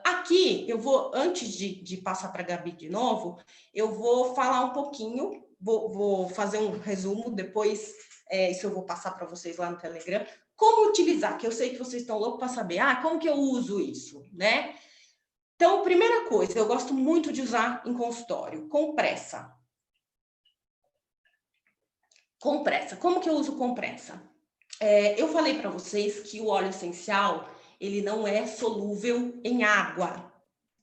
Speaker 1: aqui, eu vou, antes de passar para a Gabi de novo, eu vou falar um pouquinho, vou fazer um resumo, depois isso eu vou passar para vocês lá no Telegram, como utilizar, que eu sei que vocês estão loucos para saber, como que eu uso isso, né? Então, primeira coisa, eu gosto muito de usar em consultório, compressa. Compressa. Como que eu uso compressa? Eu falei para vocês que o óleo essencial, ele não é solúvel em água,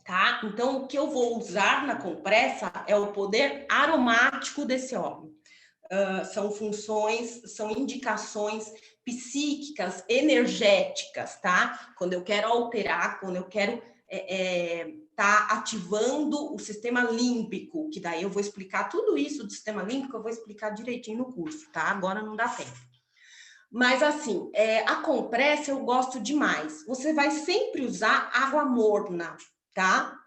Speaker 1: tá? Então, o que eu vou usar na compressa é o poder aromático desse óleo. São funções, são indicações psíquicas, energéticas, tá? Quando eu quero alterar, quando eu quero tá ativando o sistema límbico, que daí eu vou explicar tudo isso do sistema límbico, eu vou explicar direitinho no curso, tá? Agora não dá tempo. Mas assim, a compressa eu gosto demais. Você vai sempre usar água morna, tá?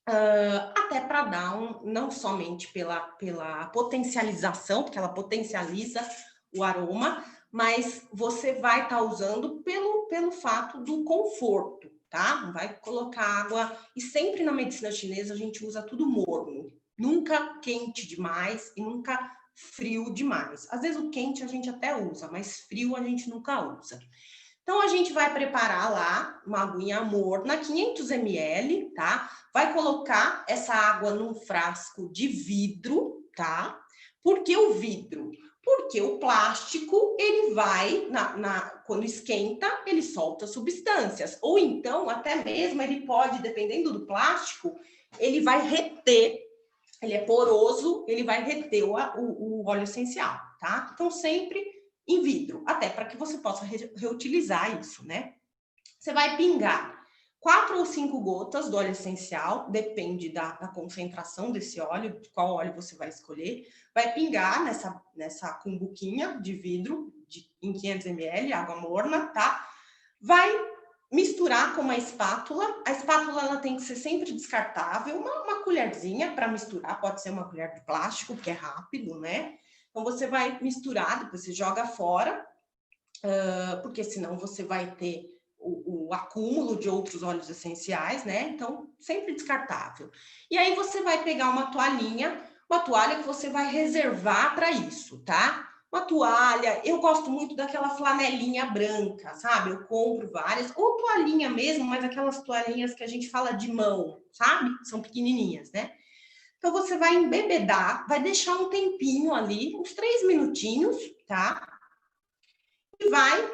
Speaker 1: Até para dar não somente pela potencialização, porque ela potencializa o aroma, mas você vai estar usando pelo fato do conforto, tá? Não vai colocar água... E sempre na medicina chinesa a gente usa tudo morno. Nunca quente demais e nunca frio demais. Às vezes o quente a gente até usa, mas frio a gente nunca usa. Então, a gente vai preparar lá uma aguinha morna, 500 ml, tá? Vai colocar essa água num frasco de vidro, tá? Por que o vidro? Porque o plástico, ele vai, quando esquenta, ele solta substâncias. Ou então, até mesmo, ele pode, dependendo do plástico, ele vai reter, ele é poroso, ele vai reter o óleo essencial, tá? Então, sempre em vidro, até para que você possa reutilizar isso, né? Você vai pingar 4 ou 5 gotas do óleo essencial, depende da concentração desse óleo, de qual óleo você vai escolher. Vai pingar nessa cumbuquinha de vidro em 500 ml, água morna, tá? Vai misturar com uma espátula. A espátula ela tem que ser sempre descartável, uma colherzinha para misturar, pode ser uma colher de plástico, porque é rápido, né? Então, você vai misturar, depois você joga fora, porque senão você vai ter o acúmulo de outros óleos essenciais, né? Então, sempre descartável. E aí, você vai pegar uma toalha que você vai reservar para isso, tá? Uma toalha, eu gosto muito daquela flanelinha branca, sabe? Eu compro várias, ou toalhinha mesmo, mas aquelas toalhinhas que a gente fala de mão, sabe? São pequenininhas, né? Então, você vai embebedar, vai deixar um tempinho ali, uns 3 minutinhos, tá? E vai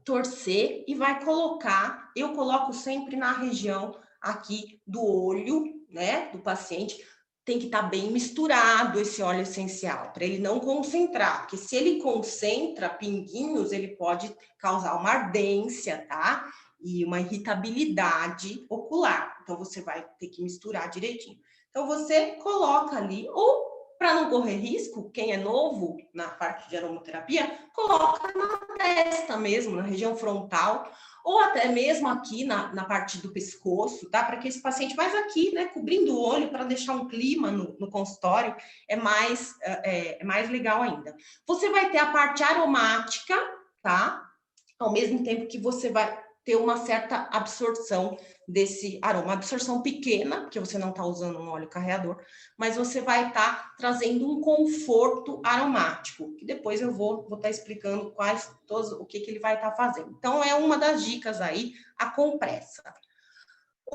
Speaker 1: torcer e vai colocar, eu coloco sempre na região aqui do olho, né, do paciente. Tem que estar bem misturado esse óleo essencial, para ele não concentrar, porque se ele concentra pinguinhos, ele pode causar uma ardência, tá? E uma irritabilidade ocular. Então, você vai ter que misturar direitinho. Então, você coloca ali, ou Para não correr risco, quem é novo na parte de aromaterapia, coloca na testa mesmo, na região frontal, ou até mesmo aqui na parte do pescoço, tá? Para que esse paciente, mais aqui, né, cobrindo o olho, para deixar um clima no consultório, é mais legal ainda. Você vai ter a parte aromática, tá? Ao mesmo tempo que você vai ter uma certa absorção desse aroma. Absorção pequena, porque você não está usando um óleo carreador, mas você vai estar trazendo um conforto aromático, que depois eu vou estar explicando o que ele vai estar fazendo. Então, é uma das dicas aí, a compressa.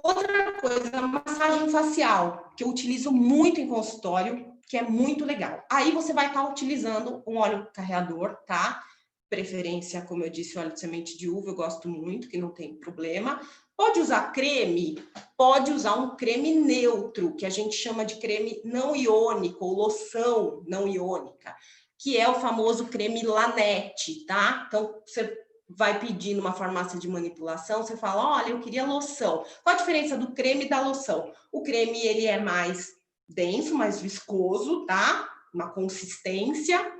Speaker 1: Outra coisa, a massagem facial, que eu utilizo muito em consultório, que é muito legal. Aí você vai estar utilizando um óleo carreador, tá? Preferência, como eu disse, óleo de semente de uva, eu gosto muito, que não tem problema. Pode usar creme? Pode usar um creme neutro, que a gente chama de creme não iônico, ou loção não iônica, que é o famoso creme Lanete, tá? Então, você vai pedir numa farmácia de manipulação, você fala, olha, eu queria loção. Qual a diferença do creme e da loção? O creme, ele é mais denso, mais viscoso, tá? Uma consistência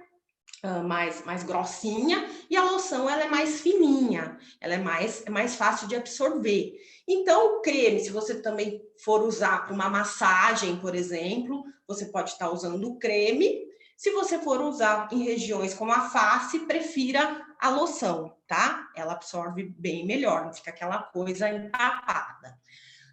Speaker 1: mais grossinha, e a loção ela é mais fininha, ela é mais fácil de absorver. Então, o creme, se você também for usar para uma massagem, por exemplo, você pode estar usando o creme. Se você for usar em regiões como a face, prefira a loção, tá? Ela absorve bem melhor, não fica aquela coisa empapada.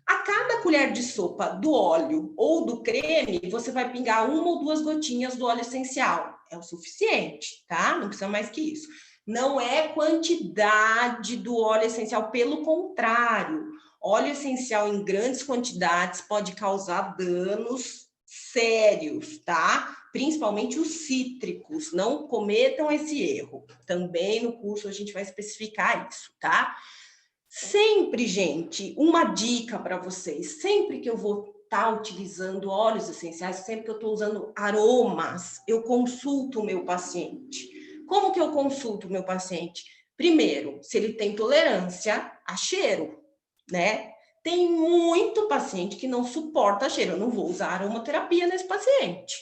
Speaker 1: A cada colher de sopa do óleo ou do creme, você vai pingar 1 ou 2 gotinhas do óleo essencial. É o suficiente, tá? Não precisa mais que isso. Não é quantidade do óleo essencial, pelo contrário. Óleo essencial em grandes quantidades pode causar danos sérios, tá? Principalmente os cítricos. Não cometam esse erro. Também no curso a gente vai especificar isso, tá? Sempre, gente, uma dica para vocês, sempre que eu vou estar utilizando óleos essenciais, sempre que eu estou usando aromas, eu consulto o meu paciente. Como que eu consulto o meu paciente? Primeiro, se ele tem tolerância a cheiro, né? Tem muito paciente que não suporta cheiro, eu não vou usar aromaterapia nesse paciente.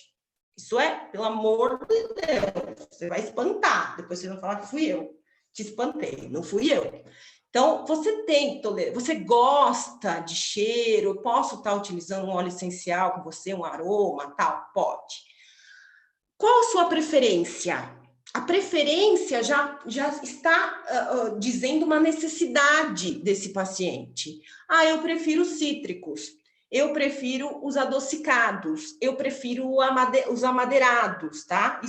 Speaker 1: Isso pelo amor de Deus, você vai espantar, depois você vai falar que fui eu, te espantei, não fui eu. Então, você gosta de cheiro, eu posso estar utilizando um óleo essencial com você, um aroma, tal? Pode. Qual a sua preferência? A preferência já está dizendo uma necessidade desse paciente. Eu prefiro cítricos, eu prefiro os adocicados, eu prefiro os amadeirados, tá?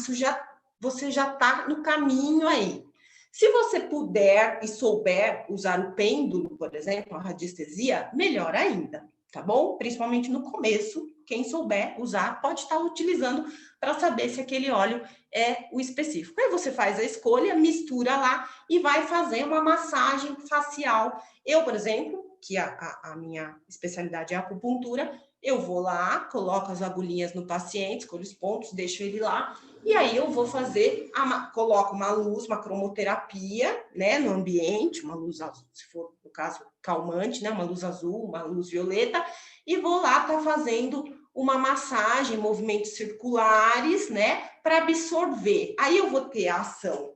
Speaker 1: Você já está no caminho aí. Se você puder e souber usar o pêndulo, por exemplo, a radiestesia, melhor ainda, tá bom? Principalmente no começo, quem souber usar pode estar utilizando para saber se aquele óleo é o específico. Aí você faz a escolha, mistura lá e vai fazer uma massagem facial. Eu, por exemplo, que a minha especialidade é a acupuntura, eu vou lá, coloco as agulhinhas no paciente, escolho os pontos, deixo ele lá, e aí eu vou fazer, coloco uma luz, uma cromoterapia, né, no ambiente, uma luz azul, se for no caso calmante, né, uma luz azul, uma luz violeta, e vou lá estar fazendo uma massagem, movimentos circulares, né, para absorver. Aí eu vou ter a ação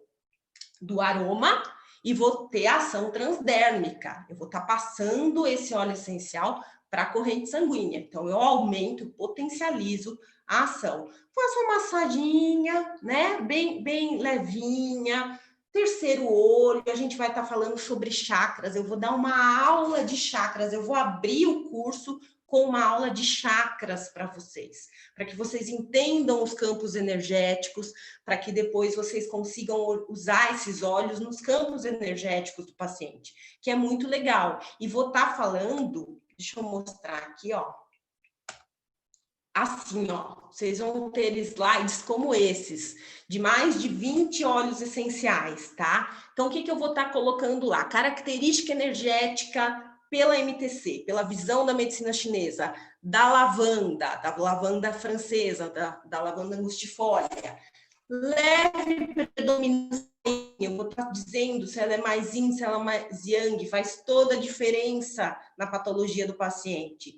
Speaker 1: do aroma e vou ter a ação transdérmica. Eu vou estar passando esse óleo essencial para a corrente sanguínea. Então, eu aumento, potencializo a ação. Faço uma massadinha, né? Bem levinha. Terceiro olho, a gente vai estar falando sobre chakras. Eu vou dar uma aula de chakras. Eu vou abrir o curso com uma aula de chakras para vocês, para que vocês entendam os campos energéticos, para que depois vocês consigam usar esses óleos nos campos energéticos do paciente, que é muito legal. E vou estar falando, deixa eu mostrar aqui, ó. Assim, ó, vocês vão ter slides como esses, de mais de 20 óleos essenciais, tá? Então, o que eu vou estar colocando lá? Característica energética pela MTC, pela visão da medicina chinesa, da lavanda francesa, da lavanda angustifólia. Leve predominância, eu vou estar dizendo se ela é mais yin, se ela é mais yang, faz toda a diferença na patologia do paciente.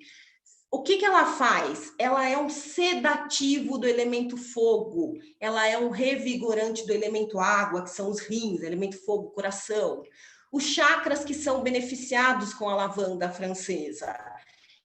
Speaker 1: O que ela faz? Ela é um sedativo do elemento fogo, ela é um revigorante do elemento água, que são os rins, elemento fogo, coração. Os chakras que são beneficiados com a lavanda francesa.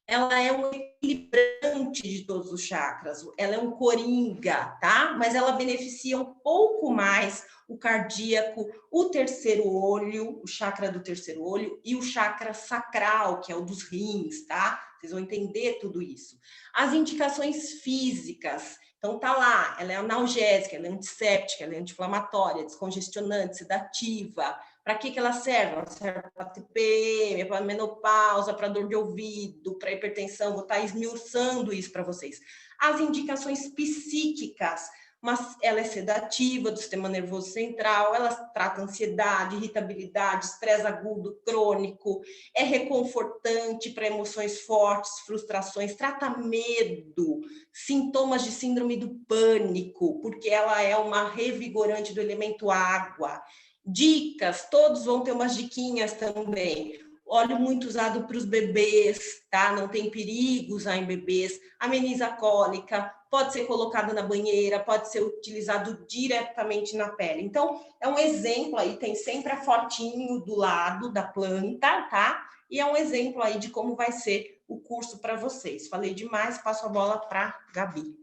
Speaker 1: Ela é um equilibrante de todos os chakras, ela é um coringa, tá? Mas ela beneficia um pouco mais o cardíaco, o terceiro olho, o chakra do terceiro olho e o chakra sacral, que é o dos rins, tá? Vocês vão entender tudo isso. As indicações físicas, então tá lá, ela é analgésica, ela é antisséptica, ela é anti-inflamatória, descongestionante, sedativa. Para que ela serve? Ela serve para TPM, para menopausa, para dor de ouvido, para hipertensão. Vou estar esmiuçando isso para vocês. As indicações psíquicas, mas ela é sedativa do sistema nervoso central, ela trata ansiedade, irritabilidade, estresse agudo, crônico, é reconfortante para emoções fortes, frustrações, trata medo, sintomas de síndrome do pânico, porque ela é uma revigorante do elemento água. Dicas, todos vão ter umas diquinhas também. Óleo muito usado para os bebês, tá? Não tem perigo usar em bebês. Ameniza a cólica, pode ser colocado na banheira, pode ser utilizado diretamente na pele. Então, é um exemplo aí, tem sempre a fotinho do lado da planta, tá? E é um exemplo aí de como vai ser o curso para vocês. Falei demais, passo a bola para Gabi.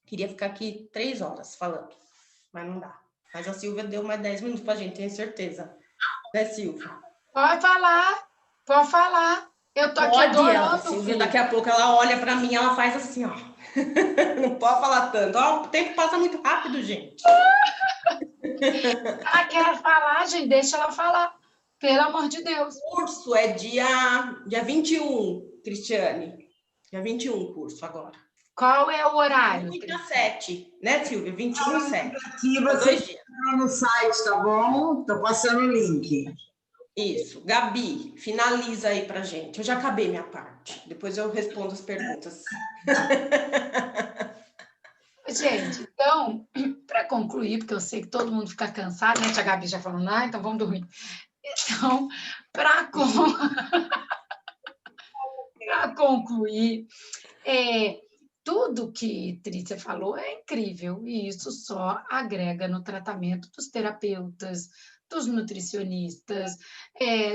Speaker 1: Queria ficar aqui 3 horas falando, mas não dá. Mas a Silvia deu mais 10 minutos para a gente, tenho certeza. Né, Silvia?
Speaker 2: Pode falar, pode falar. Eu tô aqui adorando.
Speaker 1: Silvia, daqui a pouco ela olha para mim, ela faz assim, ó. Não pode falar tanto. Ó, o tempo passa muito rápido, gente.
Speaker 2: Ela quer falar, gente, deixa ela falar. Pelo amor de Deus.
Speaker 1: O curso é dia 21, Cristiane. Dia 21 o curso agora.
Speaker 2: Qual é o horário?
Speaker 1: 27, né, Silvia? 21 e 7.
Speaker 3: Aqui você entra no site, tá bom? Tô passando o link.
Speaker 1: Isso. Gabi, finaliza aí pra gente. Eu já acabei minha parte. Depois eu respondo as perguntas.
Speaker 2: Gente, então, para concluir, porque eu sei que todo mundo fica cansado, né? A Gabi já falou, ah, então vamos dormir. Então, para concluir, tudo que Trícia falou é incrível e isso só agrega no tratamento dos terapeutas, dos nutricionistas,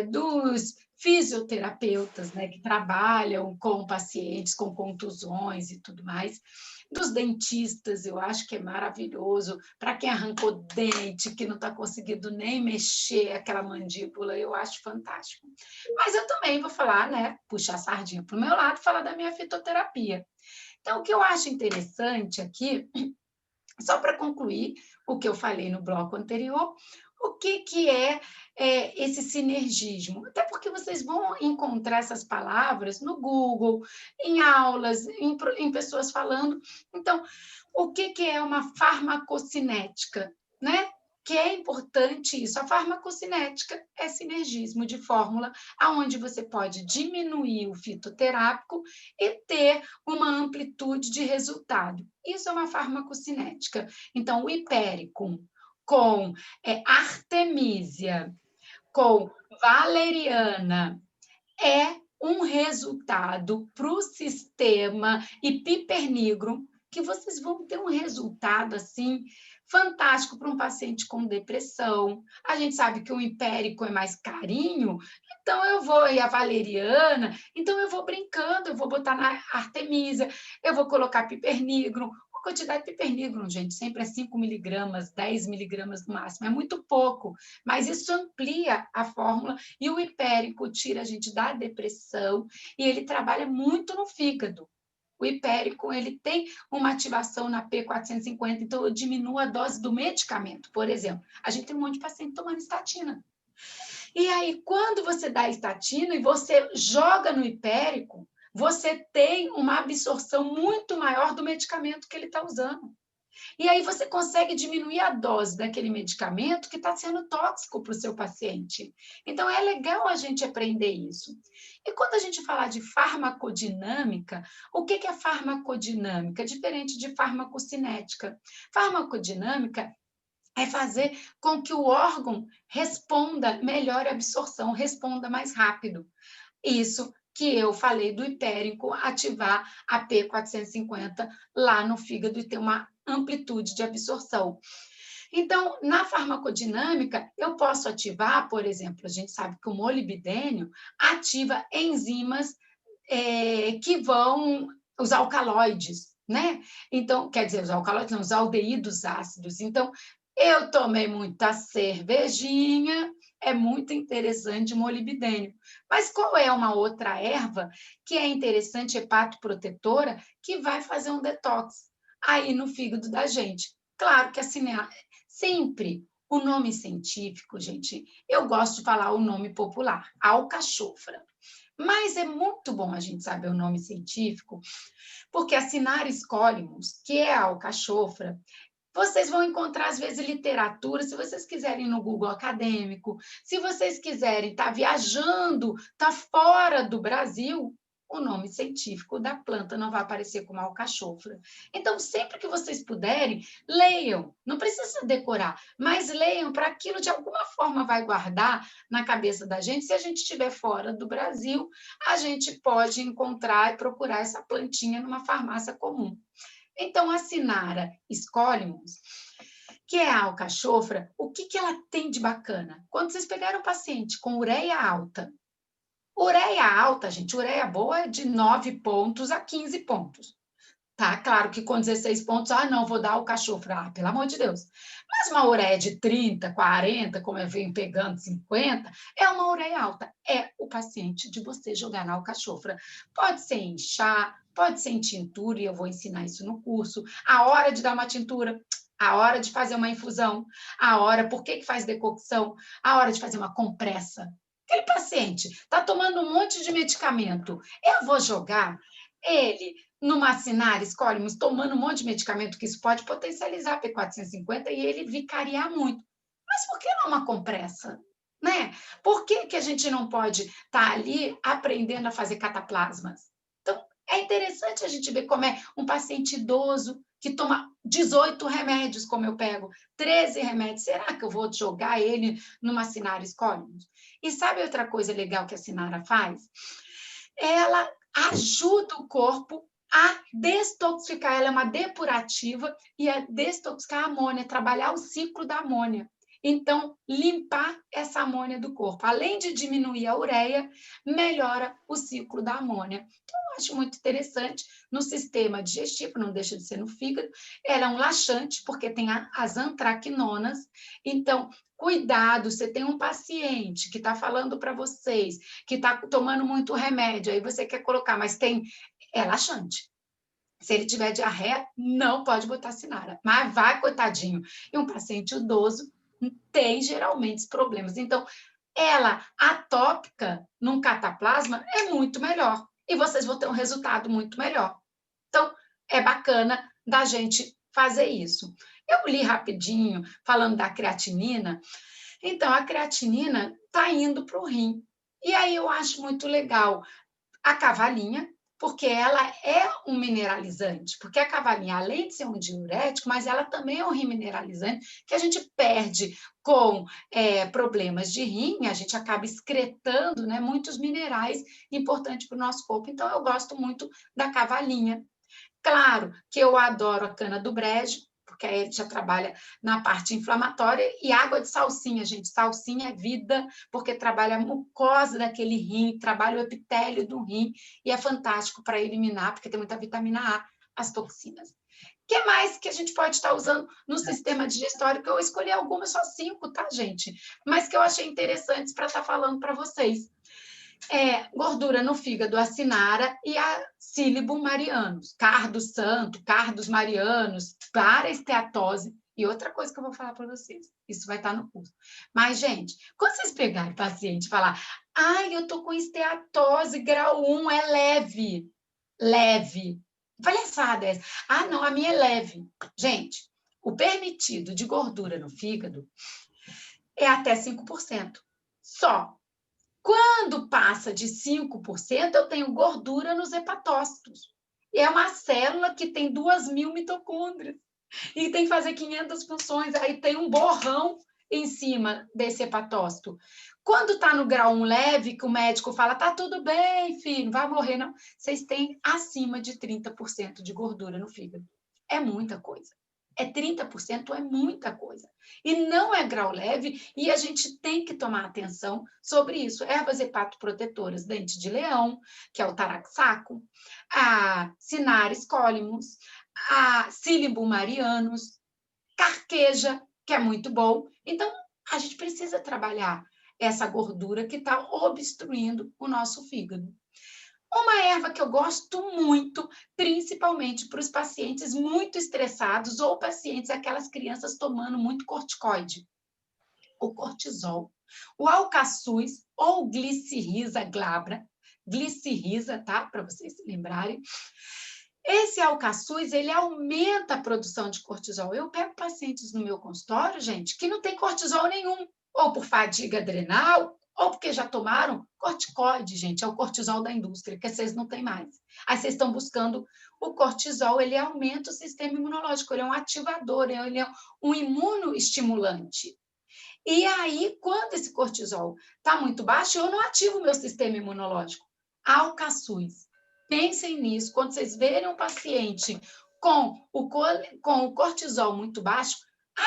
Speaker 2: dos fisioterapeutas, né, que trabalham com pacientes com contusões e tudo mais, dos dentistas, eu acho que é maravilhoso, para quem arrancou dente, que não está conseguindo nem mexer aquela mandíbula, eu acho fantástico. Mas eu também vou falar, né, puxar a sardinha para o meu lado, falar da minha fitoterapia. Então, o que eu acho interessante aqui, só para concluir o que eu falei no bloco anterior, o que é esse sinergismo? Até porque vocês vão encontrar essas palavras no Google, em aulas, em pessoas falando. Então, o que é uma farmacocinética, né? Que é importante isso. A farmacocinética é sinergismo de fórmula, onde você pode diminuir o fitoterápico e ter uma amplitude de resultado. Isso é uma farmacocinética. Então, o hipéricum com artemísia, com valeriana, é um resultado para o sistema e pipernigrum, que vocês vão ter um resultado assim fantástico para um paciente com depressão. A gente sabe que o hipérico é mais carinho, então eu vou, e a valeriana, então eu vou brincando, eu vou botar na artemisia, eu vou colocar pipernigrum. A quantidade de pipernigrum, gente, sempre é 5 miligramas, 10 miligramas no máximo, é muito pouco, mas isso amplia a fórmula e o hipérico tira a gente da depressão e ele trabalha muito no fígado. O hipérico, ele tem uma ativação na P450, então eu diminuo a dose do medicamento. Por exemplo, a gente tem um monte de paciente tomando estatina. E aí, quando você dá estatina e você joga no hipérico, você tem uma absorção muito maior do medicamento que ele está usando. E aí você consegue diminuir a dose daquele medicamento que está sendo tóxico para o seu paciente. Então, é legal a gente aprender isso. E quando a gente falar de farmacodinâmica, o que é farmacodinâmica? Diferente de farmacocinética. Farmacodinâmica é fazer com que o órgão responda melhor à absorção, responda mais rápido. Isso que eu falei do hipérico ativar a P450 lá no fígado e ter uma amplitude de absorção. Então, na farmacodinâmica, eu posso ativar, por exemplo, a gente sabe que o molibdênio ativa enzimas que vão, os alcaloides, né? Então, quer dizer, os alcaloides não, os aldeídos ácidos. Então, eu tomei muita cervejinha, é muito interessante molibdênio. Mas qual é uma outra erva que é interessante, hepatoprotetora, que vai fazer um detox aí no fígado da gente? Claro que assim, sempre o nome científico, gente, eu gosto de falar o nome popular, alcachofra. Mas é muito bom a gente saber o nome científico, porque a Cinaris colimus, que é a alcachofra, vocês vão encontrar, às vezes, literatura, se vocês quiserem ir no Google acadêmico, se vocês quiserem estar viajando, estar fora do Brasil, o nome científico da planta não vai aparecer como alcachofra. Então, sempre que vocês puderem, leiam. Não precisa decorar, mas leiam para aquilo de alguma forma vai guardar na cabeça da gente. Se a gente estiver fora do Brasil, a gente pode encontrar e procurar essa plantinha numa farmácia comum. Então, a Cinara escolhimus, que é a alcachofra, o que ela tem de bacana? Quando vocês pegaram um paciente com ureia alta, gente, ureia boa é de 9 pontos a 15 pontos. Tá, claro que com 16 pontos, não, vou dar alcachofra, pelo amor de Deus. Mas uma ureia de 30, 40, como eu venho pegando 50, é uma ureia alta. É o paciente de você jogar na alcachofra. Pode ser em chá, pode ser em tintura, e eu vou ensinar isso no curso. A hora de dar uma tintura, a hora de fazer uma infusão, a hora, por que faz decocção, a hora de fazer uma compressa. Aquele paciente está tomando um monte de medicamento. Eu vou jogar ele numa Cinaris colimus, tomando um monte de medicamento, que isso pode potencializar a P450 e ele vicariar muito. Mas por que não uma compressa? Né? Por que a gente não pode estar ali aprendendo a fazer cataplasmas? Então, é interessante a gente ver como é um paciente idoso que toma 18 remédios, como eu pego, 13 remédios. Será que eu vou jogar ele numa Cinaris colimus? E sabe outra coisa legal que a Cinara faz? Ela ajuda o corpo a detoxificar, ela é uma depurativa e a detoxificar a amônia, trabalhar o ciclo da amônia. Então, limpar essa amônia do corpo, além de diminuir a ureia, melhora o ciclo da amônia. Então, eu acho muito interessante no sistema digestivo, não deixa de ser no fígado. Ela é um laxante, porque tem as antraquinonas. Então, cuidado, você tem um paciente que está falando para vocês, que está tomando muito remédio, aí você quer colocar, mas é laxante. Se ele tiver diarreia, não pode botar Cinara, mas vai, coitadinho. E um paciente idoso tem geralmente problemas. Então, ela atópica num cataplasma é muito melhor. E vocês vão ter um resultado muito melhor. Então, é bacana da gente fazer isso. Eu li rapidinho, falando da creatinina. Então, a creatinina está indo para o rim. E aí eu acho muito legal a cavalinha, porque ela é um mineralizante, porque a cavalinha, além de ser um diurético, mas ela também é um rim mineralizante, que a gente perde com problemas de rim, a gente acaba excretando, né, muitos minerais importantes para o nosso corpo. Então, eu gosto muito da cavalinha. Claro que eu adoro a cana do brejo, porque aí ele já trabalha na parte inflamatória, e água de salsinha, gente. Salsinha é vida, porque trabalha a mucosa daquele rim, trabalha o epitélio do rim, e é fantástico para eliminar, porque tem muita vitamina A, as toxinas. O que mais que a gente pode estar usando no sistema digestório? Que eu escolhi algumas, só 5, tá, gente? Mas que eu achei interessantes para estar falando para vocês. Gordura no fígado, a Cinara e a Silibum marianus, cardos santo, cardos marianos, para esteatose. E outra coisa que eu vou falar para vocês, isso vai estar no curso. Mas, gente, quando vocês pegarem paciente e falar, eu estou com esteatose, grau 1, é leve. Leve. Palhaçada essa. Não, a minha é leve. Gente, o permitido de gordura no fígado é até 5%. Só. Quando passa de 5%, eu tenho gordura nos hepatócitos. E é uma célula que tem 2.000 mitocôndrias. E tem que fazer 500 funções. Aí tem um borrão em cima desse hepatócito. Quando está no grau 1 leve, que o médico fala, tá tudo bem, filho, não vai morrer, não. Vocês têm acima de 30% de gordura no fígado. É muita coisa. 30% é muita coisa. E não é grau leve, e a gente tem que tomar atenção sobre isso. Ervas hepatoprotetoras, dente de leão, que é o taraxaco, a Cinaris colimus, a Silybum marianus, carqueja, que é muito bom. Então, a gente precisa trabalhar essa gordura que está obstruindo o nosso fígado. Uma erva que eu gosto muito, principalmente para os pacientes muito estressados ou pacientes, aquelas crianças tomando muito corticoide, o cortisol, o alcaçuz ou glicirrhiza glabra, glicirrhiza, tá? Para vocês se lembrarem. Esse alcaçuz, ele aumenta a produção de cortisol. Eu pego pacientes no meu consultório, gente, que não tem cortisol nenhum, ou por fadiga adrenal, ou porque já tomaram corticoide, gente, é o cortisol da indústria, que vocês não têm mais. Aí vocês estão buscando o cortisol, ele aumenta o sistema imunológico, ele é um ativador, ele é um imunoestimulante. E aí, quando esse cortisol está muito baixo, eu não ativo o meu sistema imunológico. Alcaçuz. Pensem nisso. Quando vocês verem um paciente com o cortisol muito baixo,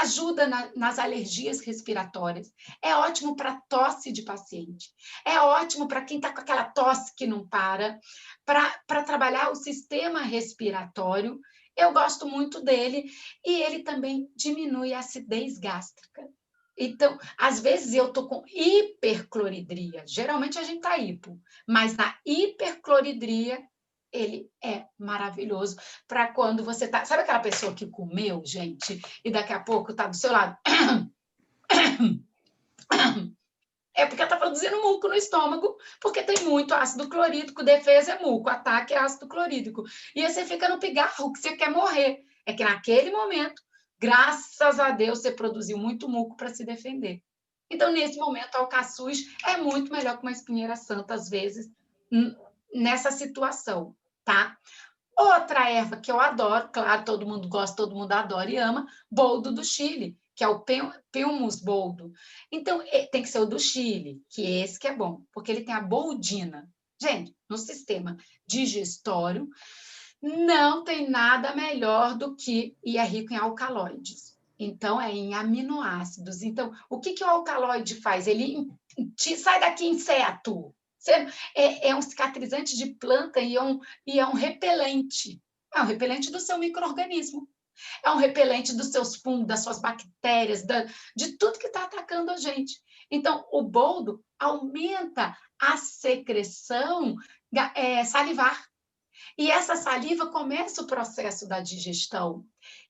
Speaker 2: ajuda nas alergias respiratórias. É ótimo para tosse de paciente. É ótimo para quem está com aquela tosse que não para trabalhar o sistema respiratório. Eu gosto muito dele. E ele também diminui a acidez gástrica. Então, às vezes eu estou com hipercloridria. Geralmente a gente está hipo, mas na hipercloridria ele é maravilhoso para quando você tá. Sabe aquela pessoa que comeu, gente, e daqui a pouco está do seu lado? É porque está produzindo muco no estômago, porque tem muito ácido clorídrico. Defesa é muco, ataque é ácido clorídrico. E aí você fica no pigarro, que você quer morrer. É que naquele momento, graças a Deus, você produziu muito muco para se defender. Então, nesse momento, a alcaçuz é muito melhor que uma espinheira santa, às vezes, nessa situação, tá? Outra erva que eu adoro, claro, todo mundo gosta, todo mundo adora e ama, boldo do Chile, que é o Pilmus boldo. Então, tem que ser o do Chile, que esse que é bom, porque ele tem a boldina. Gente, no sistema digestório, não tem nada melhor do que, e é rico em alcaloides. Então, é em aminoácidos. Então, o que o alcaloide faz? Ele sai daqui, inseto! É um cicatrizante de planta e é um repelente. É um repelente do seu micro-organismo. É um repelente dos seus fungos, das suas bactérias, de tudo que está atacando a gente. Então, o boldo aumenta a secreção salivar. E essa saliva começa o processo da digestão.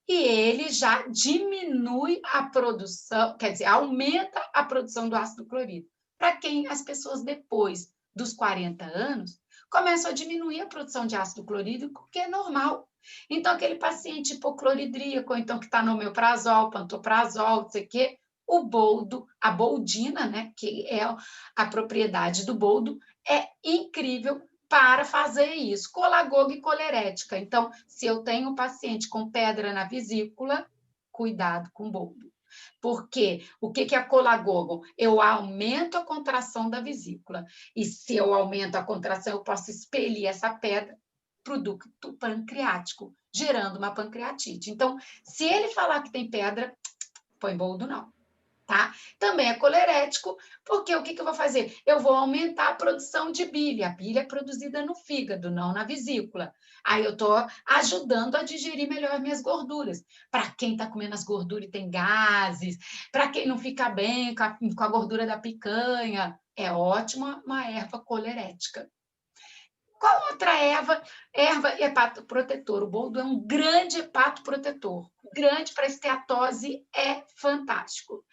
Speaker 2: E ele já diminui a produção, quer dizer, aumenta a produção do ácido clorídrico. Para quem as pessoas depois dos 40 anos começam a diminuir a produção de ácido clorídrico, que é normal. Então, aquele paciente hipocloridríaco, ou então que está no omeprazol, pantoprazol, não sei o quê, o boldo, a boldina, né, que é a propriedade do boldo, é incrível para fazer isso. Colagogo e colerética. Então, se eu tenho um paciente com pedra na vesícula, cuidado com o boldo. Porque o que é colagogo? Eu aumento a contração da vesícula. E se eu aumento a contração, eu posso expelir essa pedra para o ducto pancreático, gerando uma pancreatite. Então, se ele falar que tem pedra, põe boldo não. Tá? Também é colerético, porque o que eu vou fazer? Eu vou aumentar a produção de bile. A bile é produzida no fígado, não na vesícula. Aí eu estou ajudando a digerir melhor minhas gorduras. Para quem está comendo as gorduras e tem gases, para quem não fica bem com a gordura da picanha, é ótima uma erva colerética. Qual outra erva? Erva hepatoprotetor. O boldo é um grande hepatoprotetor. Grande para esteatose, é fantástico.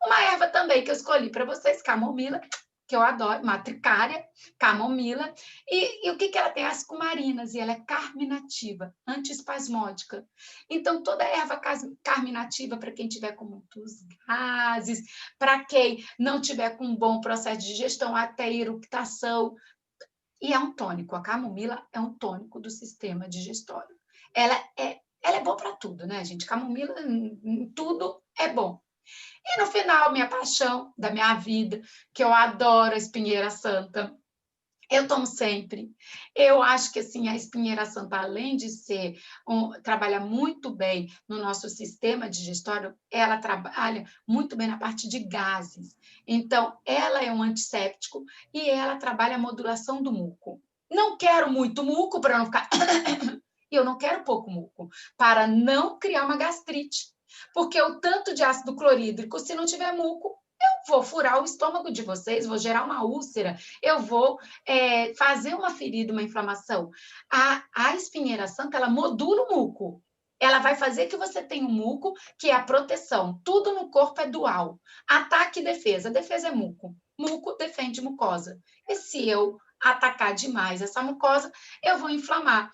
Speaker 2: Uma erva também que eu escolhi para vocês, camomila, que eu adoro, matricária, camomila. E o que ela tem? As cumarinas, e ela é carminativa, antiespasmódica. Então, toda erva carminativa para quem tiver com muitos gases, para quem não tiver com um bom processo de digestão, até eructação. E é um tônico, a camomila é um tônico do sistema digestório. Ela é boa para tudo, né, gente? Camomila, tudo é bom. E no final, minha paixão da minha vida, que eu adoro a espinheira santa. Eu tomo sempre. Eu acho que assim, a espinheira santa, além de ser trabalha muito bem no nosso sistema digestório, ela trabalha muito bem na parte de gases. Então, ela é um antisséptico e ela trabalha a modulação do muco. Não quero muito muco para não ficar. E eu não quero pouco muco, para não criar uma gastrite. Porque o tanto de ácido clorídrico, se não tiver muco, eu vou furar o estômago de vocês, vou gerar uma úlcera, eu vou fazer uma ferida, uma inflamação. A espinheira santa, ela modula o muco. Ela vai fazer que você tenha um muco, que é a proteção. Tudo no corpo é dual. Ataque e defesa. Defesa é muco. Muco defende mucosa. E se eu atacar demais essa mucosa, eu vou inflamar.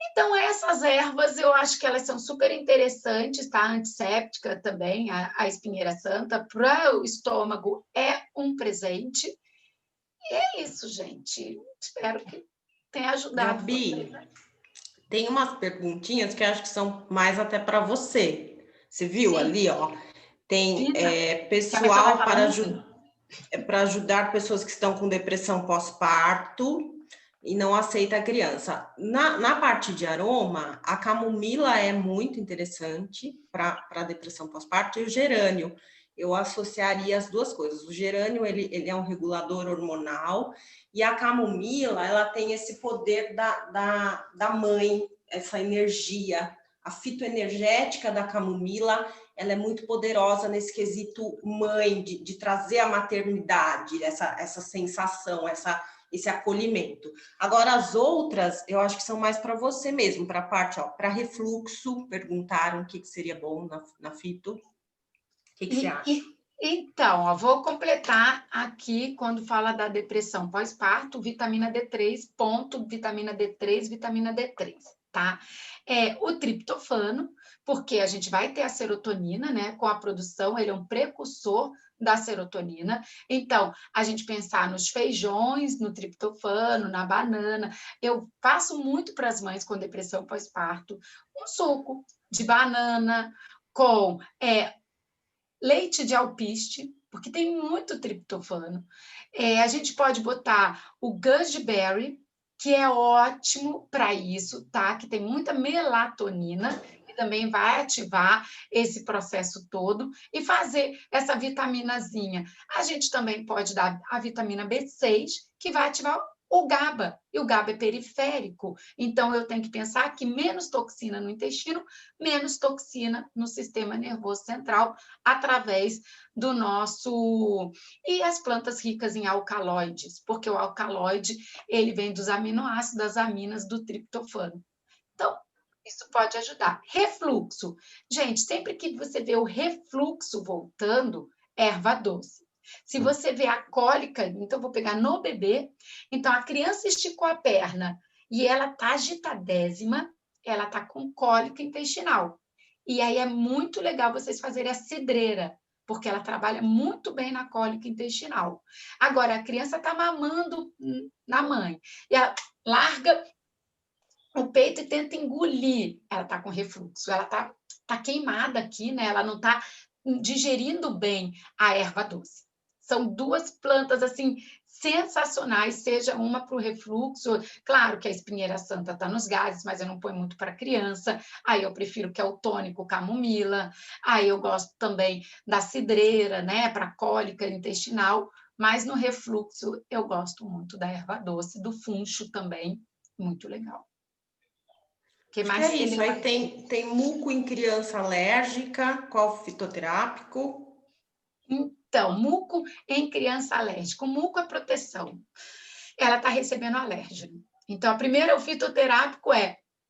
Speaker 2: Então, essas ervas, eu acho que elas são super interessantes, tá? Antisséptica também, a espinheira santa, para o estômago é um presente. E é isso, gente. Espero que tenha ajudado
Speaker 1: Gabi,
Speaker 2: vocês.
Speaker 1: tem umas perguntinhas que eu acho que são mais até para você. Você viu
Speaker 2: Sim.
Speaker 1: ali, ó? Tem
Speaker 2: pessoal
Speaker 1: para ajudar pessoas que estão com depressão pós-parto e não aceita a criança. Na parte de aroma, a camomila é muito interessante para depressão pós-parto e o gerânio. Eu associaria as duas coisas. O gerânio, ele é um regulador hormonal e a camomila, ela tem esse poder da mãe, essa energia. A fitoenergética da camomila, ela é muito poderosa nesse quesito mãe, de trazer a maternidade, essa sensação, esse acolhimento. Agora, as outras, eu acho que são mais para você mesmo, para a parte, ó, para refluxo, perguntaram o que seria bom na fito. O que você acha?
Speaker 2: Então, ó, vou completar aqui quando fala da depressão pós-parto, vitamina D3, vitamina D3, vitamina D3, tá? O triptofano, porque a gente vai ter a serotonina, né? Com a produção, ele é um precursor da serotonina. Então, a gente pensar nos feijões, no triptofano, na banana. Eu passo muito para as mães com depressão pós-parto um suco de banana com leite de alpiste, porque tem muito triptofano. A gente pode botar o goji-berry, que é ótimo para isso, tá? Que tem muita melatonina, que também vai ativar esse processo todo e fazer essa vitaminazinha. A gente também pode dar a vitamina B6, que vai ativar o GABA, e o GABA é periférico, então eu tenho que pensar que menos toxina no intestino, menos toxina no sistema nervoso central, através do nosso... E as plantas ricas em alcaloides, porque o alcaloide, ele vem dos aminoácidos, das aminas do triptofano. Então, isso pode ajudar. Refluxo. Gente, sempre que você vê o refluxo voltando, erva doce. Se você vê a cólica, então vou pegar no bebê, então a criança esticou a perna e ela está agitadésima, ela está com cólica intestinal. E aí é muito legal vocês fazerem a cidreira, porque ela trabalha muito bem na cólica intestinal. Agora, a criança está mamando na mãe, e ela larga o peito e tenta engolir, ela está com refluxo, ela tá queimada aqui, né? Ela não está digerindo bem a erva doce. São duas plantas, assim, sensacionais, seja uma para o refluxo, claro que a espinheira santa está nos gases, mas eu não ponho muito para criança, aí eu prefiro que é o tônico camomila, aí eu gosto também da cidreira, né, para cólica intestinal, mas no refluxo eu gosto muito da erva doce, do funcho também, muito legal. Que
Speaker 1: Acho que
Speaker 2: mais
Speaker 1: é isso. Aí tem muco em criança alérgica, qual fitoterápico?
Speaker 2: Então, muco em criança alérgica. O muco é proteção. Ela está recebendo alérgeno. Então, a primeira, o fitoterápico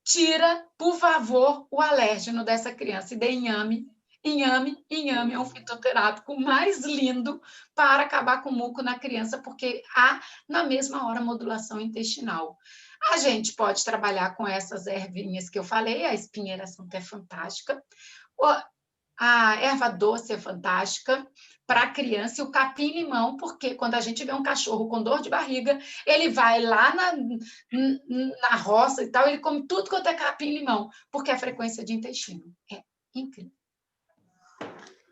Speaker 2: tira, por favor, o alérgeno dessa criança e dê inhame. Inhame é um fitoterápico mais lindo para acabar com o muco na criança, porque há, na mesma hora, modulação intestinal. A gente pode trabalhar com essas ervinhas que eu falei, a espinheira santa é fantástica, a erva doce é fantástica para a criança e o capim-limão, porque quando a gente vê um cachorro com dor de barriga, ele vai lá na roça e tal, ele come tudo quanto é capim-limão, porque a frequência de intestino é incrível.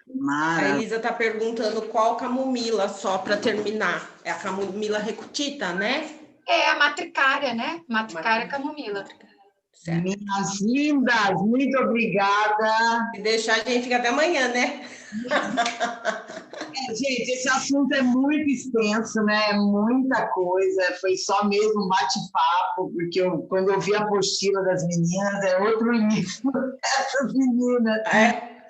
Speaker 1: A
Speaker 3: Maravilha.
Speaker 1: Elisa está perguntando qual camomila, só para terminar. É a camomila recutita, né?
Speaker 2: É a matricária, né? Matricária camomila.
Speaker 1: Certo.
Speaker 3: Minhas lindas, muito obrigada.
Speaker 1: Se deixar, a gente fica até amanhã, né?
Speaker 3: Gente, esse assunto é muito extenso, né? É muita coisa. Foi só mesmo um bate-papo, porque quando eu vi a apostila das meninas, é outro nível essas meninas.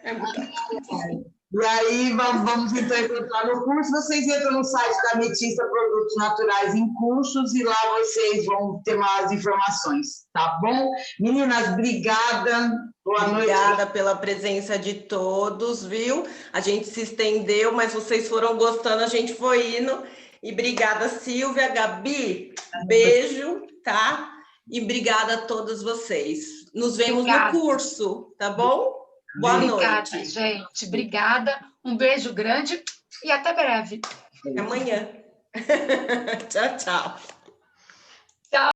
Speaker 1: É muita coisa.
Speaker 3: E aí, vamos então encontrar no curso. Vocês entram no site da Ametista Produtos Naturais em Cursos e lá vocês vão ter mais informações, tá bom? Meninas, obrigada. Boa noite.
Speaker 1: Obrigada pela presença de todos, viu? A gente se estendeu, mas vocês foram gostando, a gente foi indo. E obrigada, Silvia, Gabi, beijo, tá? E obrigada a todos vocês. Nos vemos
Speaker 2: Obrigada.
Speaker 1: no curso, tá bom? Boa
Speaker 2: Obrigada,
Speaker 1: noite.
Speaker 2: gente. Obrigada. Um beijo grande e até breve.
Speaker 1: Até amanhã. Tchau, tchau.